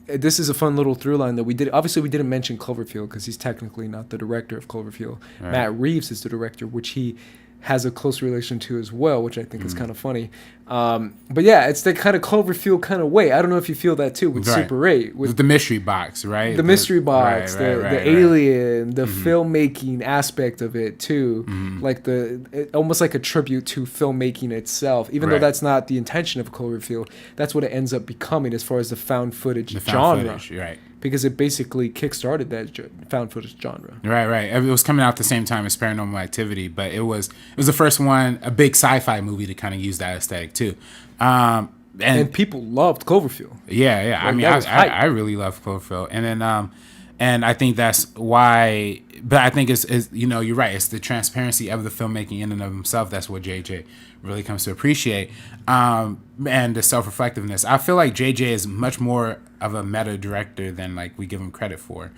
this is a fun little through line that we did. Obviously, we didn't mention Cloverfield because he's technically not the director of Cloverfield. Right. Matt Reeves is the director, which he has a close relation to as well, which I think is kind of funny. But yeah, it's the kind of Cloverfield kind of way. I don't know if you feel that too with Super 8. With the mystery box, right? The mystery box, the alien, the filmmaking aspect of it too. Like almost like a tribute to filmmaking itself, even though that's not the intention of Cloverfield. That's what it ends up becoming as far as the found footage genre. Right. Because it basically kickstarted that found footage genre. Right. It was coming out at the same time as Paranormal Activity, but it was the first one, a big sci-fi movie to kind of use that aesthetic too. And people loved Cloverfield. Yeah. Like, I mean, I really love Cloverfield, and then and I think that's why. But I think it's you're right. It's the transparency of the filmmaking in and of himself. That's what JJ really comes to appreciate, and the self-reflectiveness. I feel like JJ is much more of a meta director than like we give him credit for,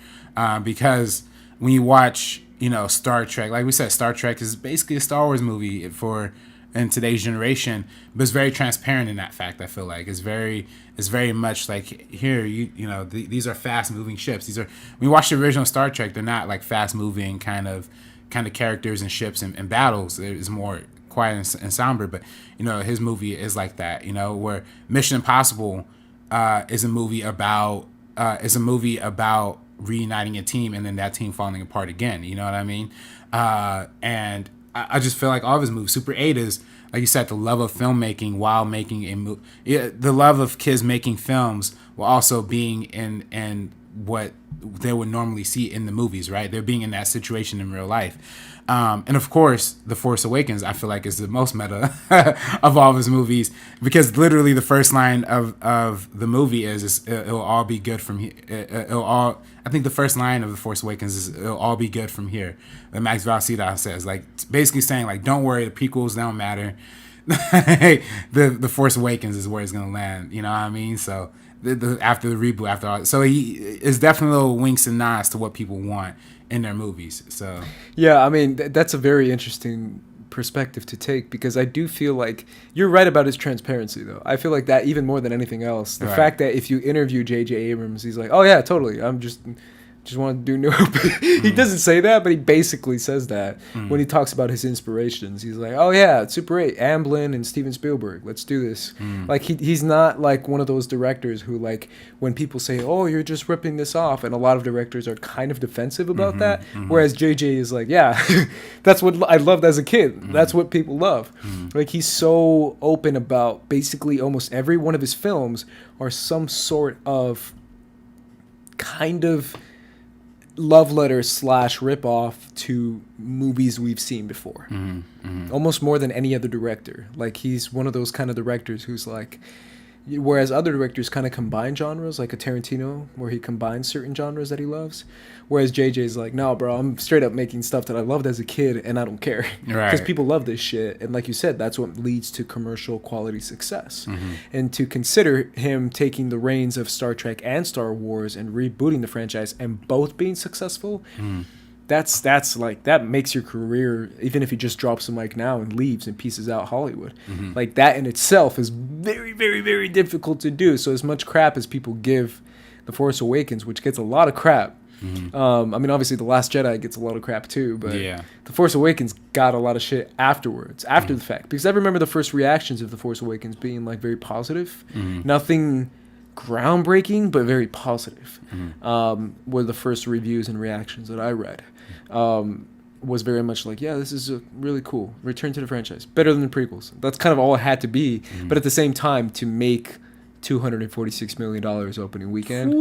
because when you watch Star Trek, like we said, Star Trek is basically a Star Wars movie in today's generation, but it's very transparent in that fact. I feel like it's very much like, here these are fast moving ships. These are, when you watch the original Star Trek, they're not like fast moving kind of characters and ships and battles. It's more quiet and somber, but his movie is like that. Where Mission Impossible is a movie about reuniting a team and then that team falling apart again. You know what I mean? And I just feel like all of his movies, Super 8 is, like you said, the love of filmmaking while making a movie. Yeah, the love of kids making films while also being in what they would normally see in the movies, right? They're being in that situation in real life. And of course, The Force Awakens, I feel like, is the most meta of all of his movies, because literally the first line of the movie is it'll all be good from here. I think the first line of The Force Awakens is it'll all be good from here. And Max von Sydow says, like, basically saying, like, don't worry, the prequels don't matter. the Force Awakens is where it's gonna land. You know what I mean? So after the reboot, after all, so he is definitely little winks and nods to what people want in their movies. So yeah, I mean that's a very interesting perspective to take, because I do feel like you're right about his transparency, though. I feel like that even more than anything else. The fact that if you interview J.J. Abrams, he's like, oh yeah, totally, I'm just want to do new. He doesn't say that, but he basically says that when he talks about his inspirations. He's like, oh yeah, Super 8, Amblin and Steven Spielberg, let's do this. Like he's not like one of those directors who, like, when people say, oh, you're just ripping this off, and a lot of directors are kind of defensive about that, whereas JJ is like, yeah, that's what I loved as a kid. That's what people love. Like, he's so open about basically almost every one of his films are some sort of kind of love letter / rip off to movies we've seen before. Almost more than any other director. Like, he's one of those kind of directors who's like, whereas other directors kind of combine genres, like a Tarantino, where he combines certain genres that he loves, whereas JJ's like, no bro, I'm straight up making stuff that I loved as a kid and I don't care, because people love this shit. And like you said, that's what leads to commercial quality success. And to consider him taking the reins of Star Trek and Star Wars and rebooting the franchise and both being successful, that's like, that makes your career, even if he just drops the mic now and leaves and pieces out Hollywood, like that in itself is very, very, very difficult to do. So as much crap as people give The Force Awakens, which gets a lot of crap, I mean, obviously The Last Jedi gets a lot of crap too, but The Force Awakens got a lot of shit afterwards, after the fact, because I remember the first reactions of The Force Awakens being like very positive. Nothing groundbreaking, but very positive. Were the first reviews and reactions that I read. Was very much like, yeah, this is a really cool return to the franchise, better than the prequels. That's kind of all it had to be. But at the same time, to make $246 million opening weekend,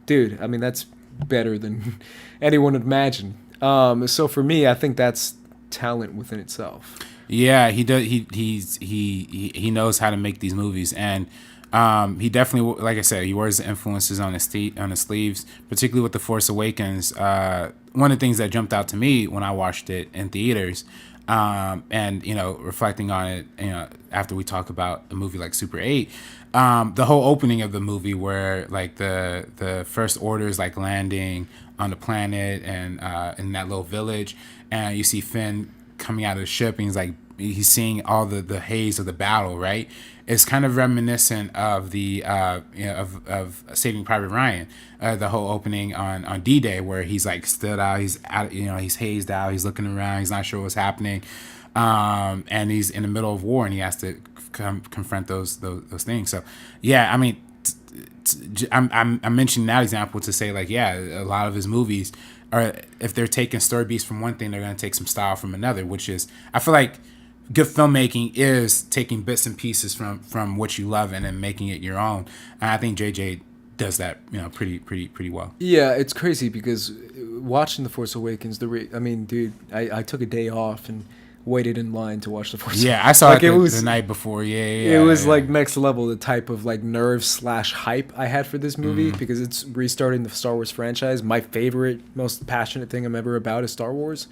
dude, I mean, that's better than anyone would imagine. So for me, I think that's talent within itself. Yeah, he does. He knows how to make these movies, and he definitely, like I said, he wears the influences on his sleeves, particularly with The Force Awakens. One of the things that jumped out to me when I watched it in theaters, and reflecting on it, after we talk about a movie like Super 8, the whole opening of the movie where like the First Order is like landing on the planet and in that little village, and you see Finn coming out of the ship, and he's seeing all the haze of the battle, right? It's kind of reminiscent of the of Saving Private Ryan, the whole opening on D-Day, where he's like stood out, he's out, he's hazed out, he's looking around, he's not sure what's happening, and he's in the middle of war, and he has to confront those things. So yeah, I mean, I'm mentioning that example to say, like, yeah, a lot of his movies are, if they're taking story beats from one thing, they're going to take some style from another, which is, I feel like good filmmaking is taking bits and pieces from what you love and then making it your own. And I think JJ does that, pretty well. Yeah, it's crazy because watching The Force Awakens, I mean, dude, I took a day off and waited in line to watch The Force Awakens. Yeah, I saw it the night before. Yeah. It was like next level, the type of like nerve/hype I had for this movie, because it's restarting the Star Wars franchise. My favorite, most passionate thing I'm ever about is Star Wars.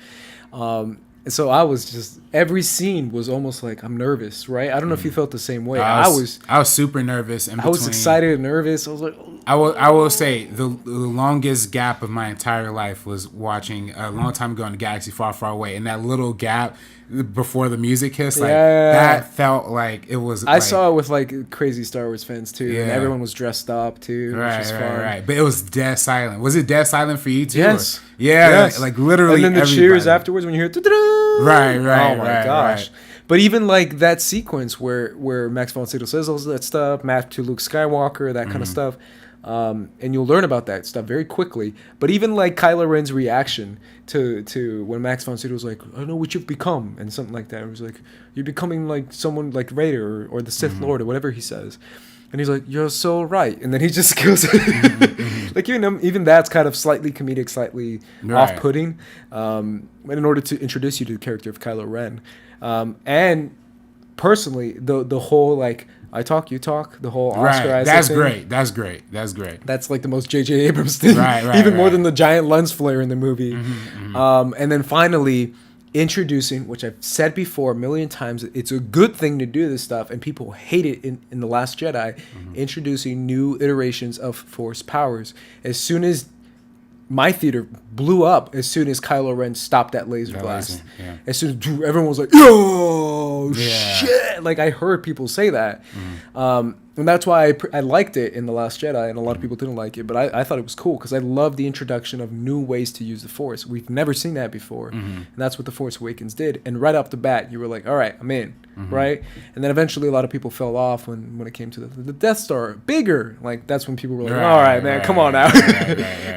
So I was just, every scene was almost like I'm nervous, right? I don't know if you felt the same way. I was super nervous. I was excited and nervous. I was like, oh. I will say the longest gap of my entire life was watching a long time ago in the galaxy far, far away, and that little gap before the music hits, like that felt like it was. I saw it with like crazy Star Wars fans too, and everyone was dressed up too. Right. But it was dead silent. Was it dead silent for you too? Yes. Yes. Like literally. And then the cheers afterwards when you hear. Right. Oh my gosh. Right. But even like that sequence where Max von Sydow says all that stuff, Matt to Luke Skywalker, that kind of stuff. And you'll learn about that stuff very quickly. But even like Kylo Ren's reaction to when Max von Sydow was like, I know what you've become, and something like that. It was like, you're becoming like someone like Vader or the Sith Lord or whatever he says. And he's like, you're so right. And then he just kills it. Like, even that's kind of slightly comedic, slightly off-putting, in order to introduce you to the character of Kylo Ren. And personally, the whole like, I talk, you talk, the whole Oscar Isaac That's thing. great. That's great. That's like the most J.J. Abrams thing. Even more than the giant lens flare in the movie. And then finally, introducing, which I've said before a million times, it's a good thing to do this stuff, and people hate it in The Last Jedi, introducing new iterations of Force powers. As soon as my theater blew up, as soon as Kylo Ren stopped that laser blast. As soon as everyone was like, yo, shit. Like, I heard people say that. And that's why I liked it in The Last Jedi, and a lot of people didn't like it. But I thought it was cool because I love the introduction of new ways to use the Force. We've never seen that before. And that's what The Force Awakens did. And right off the bat, you were like, all right, I'm in. Right? And then eventually a lot of people fell off when it came to the Death Star. Bigger. Like, that's when people were like, all right, man, come on now.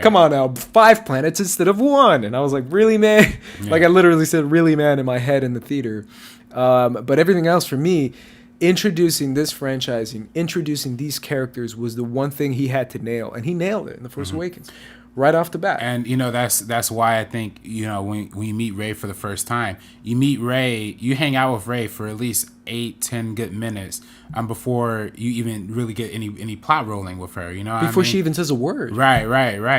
Come on now. 5 planets instead of 1. And I was like, really, man? Like, I literally said, really, man, in my head in the theater. But everything else for me, introducing this franchising, introducing these characters was the one thing he had to nail, and he nailed it in The Force Awakens right off the bat. And that's why I think when you meet Rey for the first time, you hang out with Rey for at least 8-10 good minutes before you even really get any plot rolling with her. Before she even says a word. Right.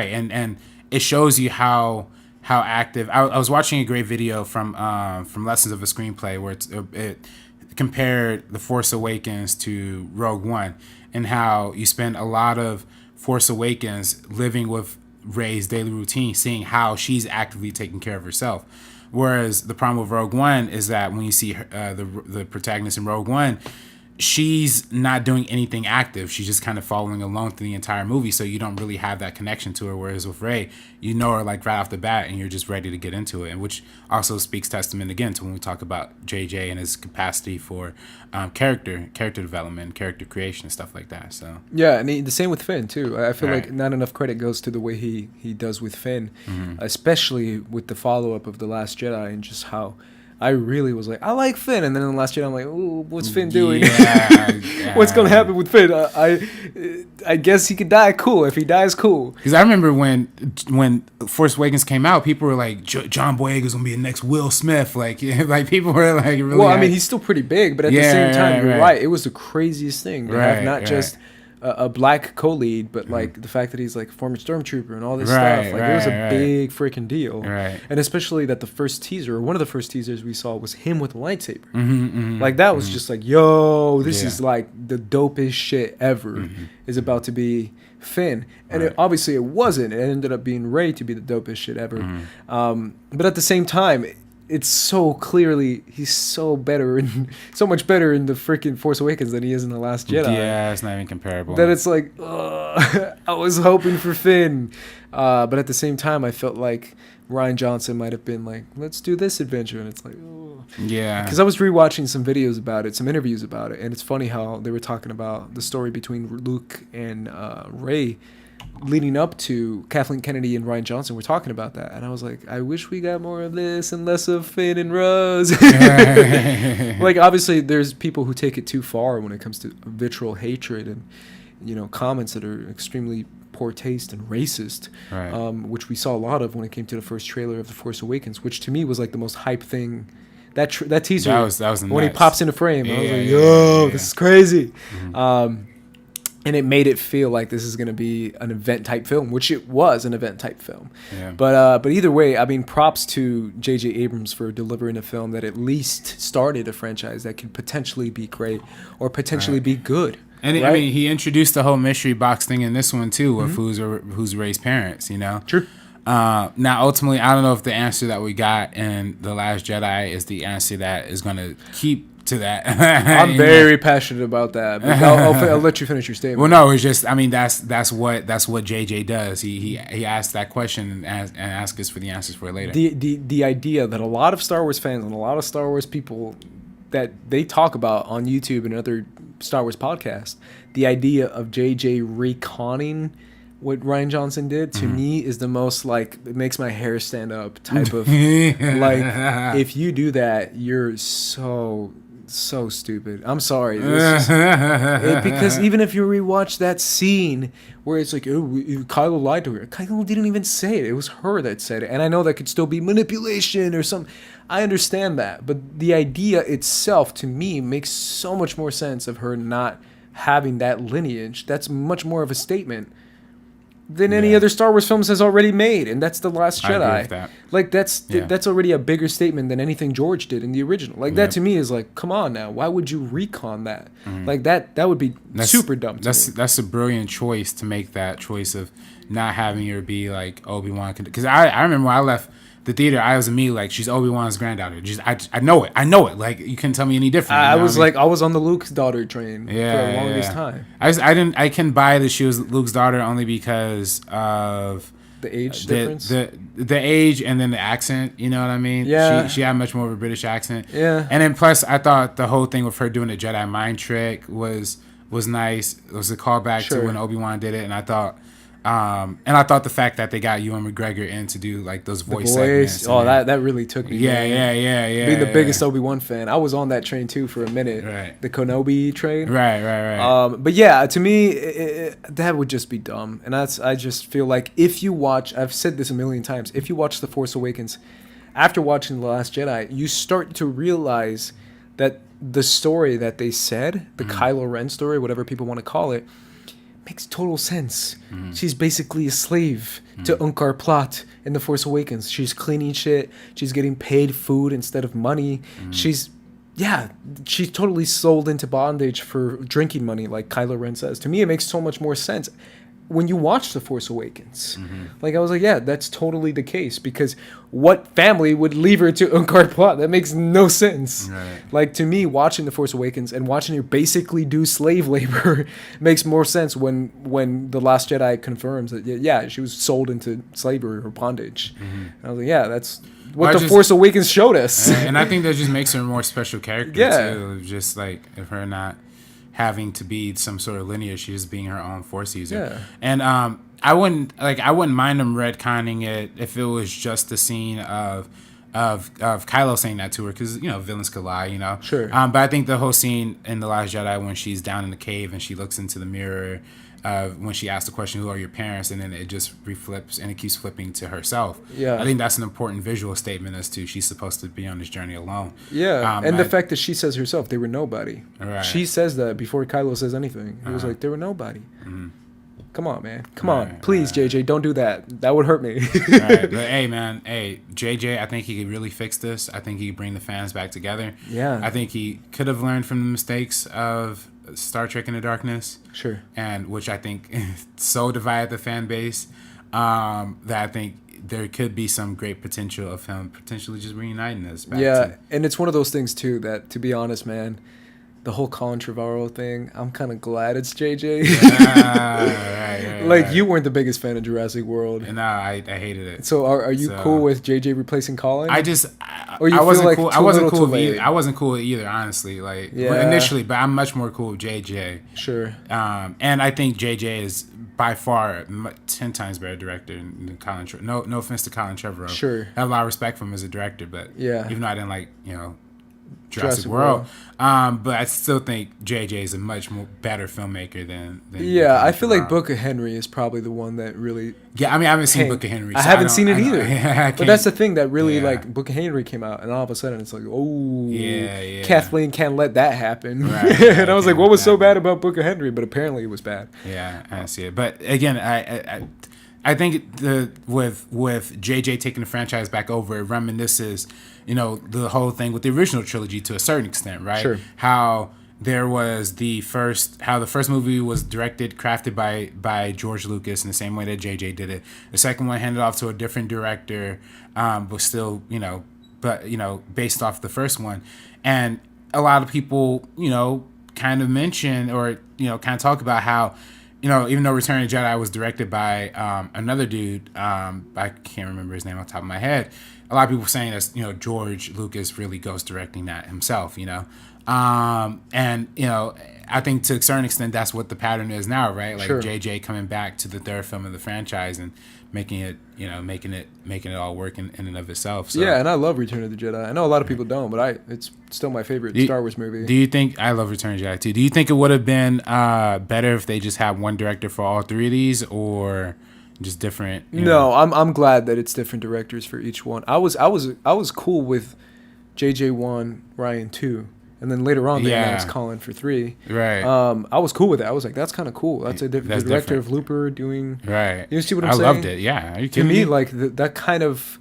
And it shows you how active. I was watching a great video from Lessons of a Screenplay where it compared The Force Awakens to Rogue One, and how you spend a lot of Force Awakens living with Rey's daily routine, seeing how she's actively taking care of herself. Whereas the problem with Rogue One is that when you see her, the protagonist in Rogue One, she's not doing anything active. She's just kind of following along through the entire movie, so you don't really have that connection to her. Whereas with Rey, you know her like right off the bat, and you're just ready to get into it. And which also speaks testament again to when we talk about JJ and his capacity for character development, character creation, and stuff like that. So yeah, and the same with Finn too. I feel like not enough credit goes to the way he does with Finn, especially with the follow up of The Last Jedi, and just how I really was like, I like Finn, and then in The Last Jedi, I'm like, ooh, what's Finn doing? What's gonna happen with Finn? I guess he could die. Cool. If he dies, cool. Because I remember when Force Awakens came out, people were like, John Boyega's gonna be the next Will Smith. Like people were like, really. Well, I mean, he's still pretty big, but at the same time, you're right. It was the craziest thing to have not just a black co-lead, but like the fact that he's like a former stormtrooper and all this stuff. Like it was a big freaking deal. And especially that the first teaser, or one of the first teasers we saw, was him with a lightsaber. Like that was just like, yo, this is like the dopest shit ever is about to be Finn. And obviously it wasn't. It ended up being Rey to be the dopest shit ever. But at the same time, it's so clearly he's so much better in the freaking Force Awakens than he is in the Last Jedi. Yeah, it's not even comparable. That it's like, I was hoping for Finn, but at the same time, I felt like Rian Johnson might have been like, let's do this adventure, and it's like, oh. Yeah. Because I was rewatching some videos about it, some interviews about it, and it's funny how they were talking about the story between Luke and Rey leading up to Kathleen Kennedy and Rian Johnson. We're talking about that, and I was like, I wish we got more of this and less of Finn and Rose. Like, obviously, there's people who take it too far when it comes to vitriol hatred and, you know, comments that are extremely poor taste and racist, right. Which we saw a lot of when it came to the first trailer of The Force Awakens, which to me was like the most hype thing. That teaser, that was when nuts. he pops into frame, I was like, yo, this is crazy. Mm-hmm. And it made it feel like this is going to be an event type film, which it was an event type film. Yeah. But either way, I mean, props to J.J. Abrams for delivering a film that at least started a franchise that could potentially be great or potentially be good. And right? I mean, he introduced the whole mystery box thing in this one too, with who's Rey's parents. You know. True. Now, ultimately, I don't know if the answer that we got in The Last Jedi is the answer that is going to keep to that. I'm very passionate about that. But I'll let you finish your statement. Well, no, it's just, I mean, that's what JJ does. He asks that question and asks us for the answers for it later. The idea that a lot of Star Wars fans and a lot of Star Wars people that they talk about on YouTube and other Star Wars podcasts, the idea of JJ reconning what Rian Johnson did, to me, is the most, like, it makes my hair stand up type of, like, if you do that, you're so stupid. I'm sorry. Because even if you rewatch that scene where it's like, oh, Kylo lied to her. Kylo didn't even say it. It was her that said it. And I know that could still be manipulation or something. I understand that. But the idea itself, to me, makes so much more sense of her not having that lineage. That's much more of a statement than any other Star Wars films has already made, and that's The Last Jedi. I agree with that. Like, that's already a bigger statement than anything George did in the original. Like, that to me is like, come on now, why would you recon that? Like, that would be super dumb to me. That's a brilliant choice to make that choice of not having her be like Obi-Wan. Because I remember when I left the theater, I was immediately like, she's Obi-Wan's granddaughter. Just I know it. Like, you couldn't tell me any different. I was on the Luke's daughter train for the longest time. I can buy that she was Luke's daughter only because of the age difference, the age, and then the accent. You know what I mean? Yeah. She had much more of a British accent. Yeah. And then plus, I thought the whole thing with her doing the Jedi mind trick was nice. It was a callback to when Obi-Wan did it, and I thought. The fact that they got Ewan McGregor in to do like those voice segments. Oh, that really took me. Yeah. Being the biggest Obi-Wan fan, I was on that train too for a minute. Right. The Kenobi train. Right. But yeah, to me, that would just be dumb. And I just feel like if you watch, I've said this a million times, if you watch The Force Awakens, after watching The Last Jedi, you start to realize that the story that they said, the Kylo Ren story, whatever people want to call it, makes total sense. She's basically a slave to Unkar Plot in The Force Awakens. She's cleaning shit. She's getting paid food instead of money. She's totally sold into bondage for drinking money, like Kylo Ren says. To me, it makes so much more sense when you watch The Force Awakens. Like, I was like, yeah, that's totally the case, because what family would leave her to Unkar Plot? That makes no sense. Right. Like, to me, watching The Force Awakens and watching her basically do slave labor makes more sense when The Last Jedi confirms that, she was sold into slavery or bondage. And I was like, yeah, that's what The Force Awakens showed us. And I think that just makes her a more special character, too. Just like, if her not having to be some sort of lineage, she's just being her own Force user. And I wouldn't mind them retconning it if it was just the scene of Kylo saying that to her, because villains could lie, Sure. But I think the whole scene in The Last Jedi when she's down in the cave and she looks into the mirror, when she asks the question, "Who are your parents?" and then it just reflips and it keeps flipping to herself. I think that's an important visual statement as to she's supposed to be on this journey alone. And the fact that she says herself, they were nobody. Right. She says that before Kylo says anything. He was like, they were nobody. Come on, man. Come on. Please, JJ, don't do that. That would hurt me. Right. But hey, man. Hey, JJ, I think he could really fix this. I think he could bring the fans back together. Yeah. I think he could have learned from the mistakes of Star Trek Into Darkness. Sure. And which I think so divided the fan base. that I think there could be some great potential of him potentially just reuniting us back Yeah, to. and it's one of those things too that, to be honest, man, the whole Colin Trevorrow thing, I'm kind of glad it's JJ. Right, Like, you weren't the biggest fan of Jurassic World. No, I hated it. So are you cool with JJ replacing Colin? Or you I wasn't feel like cool. I too wasn't little, cool too with either. late? I wasn't cool with either, honestly. Like Yeah. initially, but I'm much more cool with JJ. Sure. And I think JJ is by far 10 times better director than Colin Trevorrow. No offense to Colin Trevorrow. Sure. I have a lot of respect for him as a director, but Yeah. even though I didn't like, Jurassic World. But I still think JJ is a much more better filmmaker than Yeah, I feel like Trevorrow. Book of Henry is probably the one that really. Yeah, I mean, I haven't seen Hey, Book of Henry. I so haven't don't- seen it I don't- either. I But can't- that's the thing that really, Yeah. like, Book of Henry came out, and all of a sudden it's like, oh, Yeah. Kathleen can't let that happen. Right, And I was like, can't what let was so that bad happen. about Book of Henry? But apparently it was bad. Yeah, I see it. But again, I think with JJ taking the franchise back over, it reminisces, the whole thing with the original trilogy to a certain extent, right? Sure. How there was the first movie was directed, crafted by George Lucas in the same way that JJ did it. The second one handed off to a different director, but still, based off the first one. And a lot of people, kind of mention or, kind of talk about how, even though Return of the Jedi was directed by another dude, I can't remember his name off the top of my head. A lot of people saying that, George Lucas really ghost directing that himself, and, I think to a certain extent that's what the pattern is now, right? Like Sure. JJ coming back to the third film of the franchise and making it, making it all work in and of itself. So. Yeah, and I love Return of the Jedi. I know a lot of people don't, but it's still my favorite Star Wars movie. Do you think I love Return of the Jedi too? Do you think it would have been better if they just had one director for all three of these, or just different? No, I'm glad that it's different directors for each one. I was cool with JJ 1, Ryan 2, and then later on they announced Colin for 3. Right. I was cool with that. I was like, that's kind of cool. That's the director different. of Looper doing. Right. You see what I'm saying? I loved it. Yeah. Are you To kidding me, like that kind of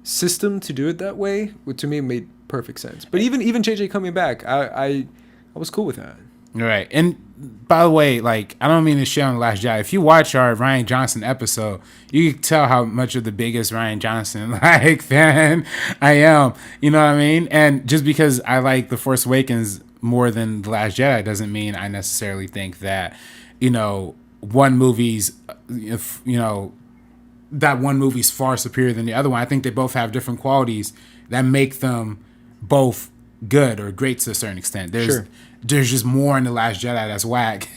system to do it that way, to me made perfect sense. But even JJ coming back, I was cool with that. Right. And by the way, like, I don't mean to shit on The Last Jedi. If you watch our Ryan Johnson episode, you can tell how much of the biggest Ryan Johnson fan I am. You know what I mean? And just because I like The Force Awakens more than The Last Jedi doesn't mean I necessarily think that, one movie's, that one movie's far superior than the other one. I think they both have different qualities that make them both good or great to a certain extent. There's just more in The Last Jedi that's whack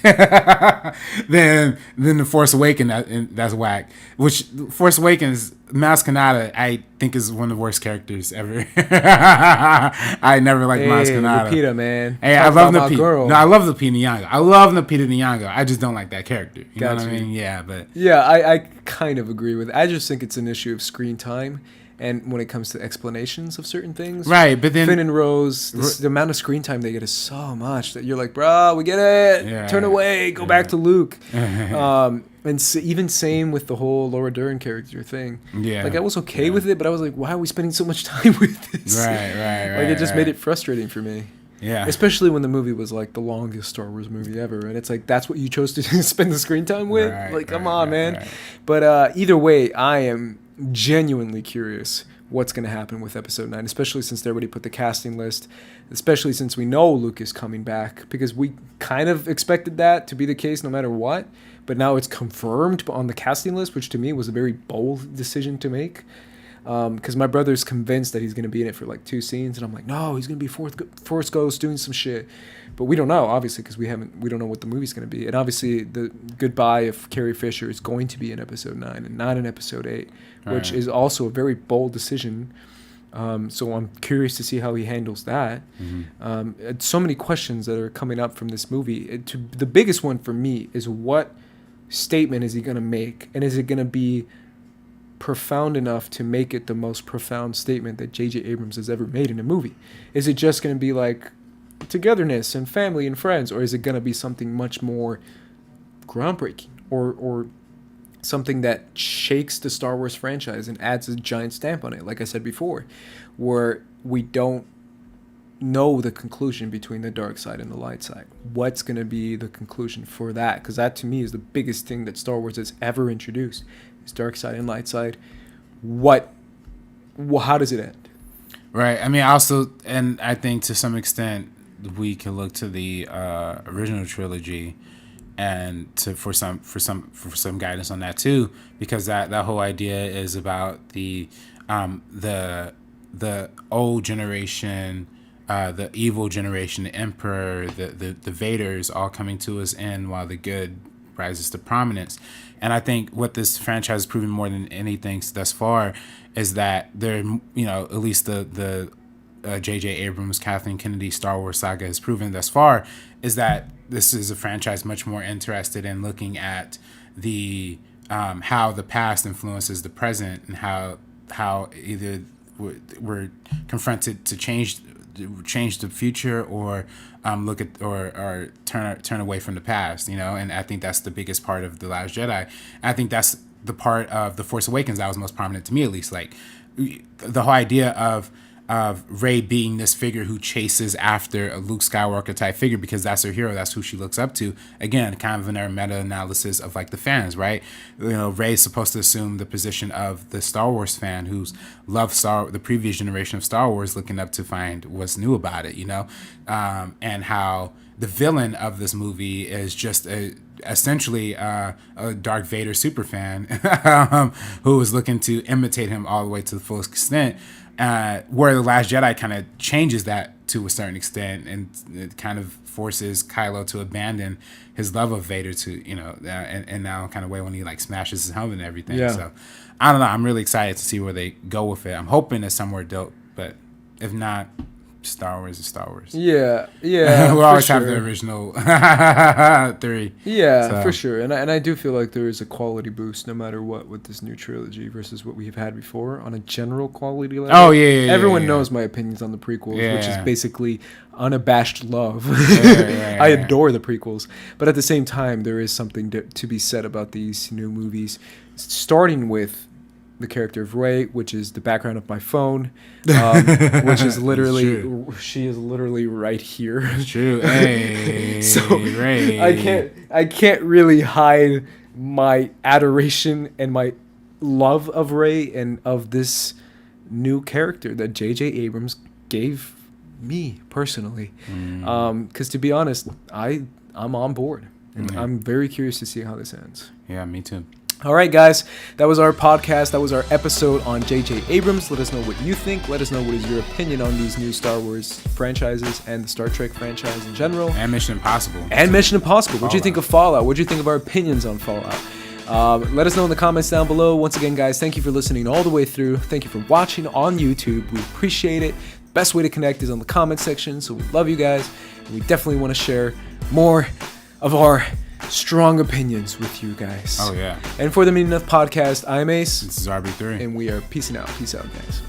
than The Force Awakens that's whack. Which Force Awakens, Maz Kanata, I think is one of the worst characters ever. I never liked Maz Kanata. Lupita, man. Hey, I love Lupita. No, I love Lupita Nyong'o. I love Lupita Nyong'o. I just don't like that character. You know what I mean? Yeah, but yeah, I kind of agree with it. I just think it's an issue of screen time. And when it comes to explanations of certain things, right? But then Finn and Rose, the amount of screen time they get is so much that you're like, bro, we get it. Yeah, Turn away, go back to Luke. And even same with the whole Laura Dern character thing. Yeah, like I was okay with it, but I was like, why are we spending so much time with this? Right. Like it just made it frustrating for me. Yeah, especially when the movie was like the longest Star Wars movie ever, and it's like that's what you chose to spend the screen time with. Come on, man. Right. But either way, I am genuinely curious what's going to happen with episode 9, especially since they already put the casting list, especially since we know Luke is coming back, because we kind of expected that to be the case no matter what, but now it's confirmed on the casting list, which to me was a very bold decision to make, because my brother's convinced that he's going to be in it for like 2 scenes, and I'm like, no, he's going to be Force Ghost doing some shit. But we don't know, obviously, because we don't know what the movie's going to be. And obviously, the goodbye of Carrie Fisher is going to be in episode 9 and not in episode 8, which is also a very bold decision. So I'm curious to see how he handles that. Mm-hmm. So many questions that are coming up from this movie. The biggest one for me is, what statement is he going to make? And is it going to be profound enough to make it the most profound statement that J.J. Abrams has ever made in a movie? Is it just going to be like togetherness and family and friends, or is it going to be something much more groundbreaking, or something that shakes the Star Wars franchise and adds a giant stamp on it, like I said before, where we don't know the conclusion between the dark side and the light side? What's going to be the conclusion for that? Because that to me is the biggest thing that Star Wars has ever introduced, his dark side and light side. How does it end? Right. I mean, also, and I think to some extent we can look to the original trilogy and for some guidance on that too, because that whole idea is about the old generation, the evil generation, the Emperor, the Vaders all coming to us end while the good rises to prominence. And I think what this franchise has proven more than anything thus far is that they're, at least the J.J. Abrams, Kathleen Kennedy Star Wars saga has proven thus far, is that this is a franchise much more interested in looking at the how the past influences the present, and how either we're confronted to change the future, or look at or turn away from the past, and I think that's the biggest part of The Last Jedi. I think that's the part of The Force Awakens that was most prominent to me, at least. Like the whole idea of Rey being this figure who chases after a Luke Skywalker type figure because that's her hero, that's who she looks up to. Again, kind of in our meta-analysis of like the fans, right? Rey's supposed to assume the position of the Star Wars fan who's loved the previous generation of Star Wars, looking up to find what's new about it, and how the villain of this movie is just essentially a Darth Vader superfan who is looking to imitate him all the way to the fullest extent. Where The Last Jedi kind of changes that to a certain extent, and it kind of forces Kylo to abandon his love of Vader to, and now kind of way when he like smashes his helmet and everything. Yeah. So I don't know. I'm really excited to see where they go with it. I'm hoping it's somewhere dope, but if not, Star Wars is Star Wars. Yeah. We'll always have the original three. Yeah, so. For sure. And I do feel like there is a quality boost no matter what with this new trilogy versus what we've had before on a general quality level. Oh, yeah. Everyone knows my opinions on the prequels, which is basically unabashed love. I adore the prequels. But at the same time, there is something to be said about these new movies, starting with the character of Rey, which is the background of my phone, which is literally, she is literally right here. It's true. Hey, so Rey. I can't really hide my adoration and my love of Rey and of this new character that J.J. Abrams gave me personally. Because to be honest, I'm on board, and I'm very curious to see how this ends. Yeah, me too. All right, guys, that was our podcast. That was our episode on J.J. Abrams. Let us know what you think. Let us know what is your opinion on these new Star Wars franchises and the Star Trek franchise in general. And Mission Impossible. What do you think of Fallout? What do you think of our opinions on Fallout? Let us know in the comments down below. Once again, guys, thank you for listening all the way through. Thank you for watching on YouTube. We appreciate it. Best way to connect is on the comment section. So we love you guys. And we definitely want to share more of our strong opinions with you guys. Oh, yeah. And for the Meaning Enough podcast, I'm Ace. This is RB3. And we are peacing out. Peace out, guys.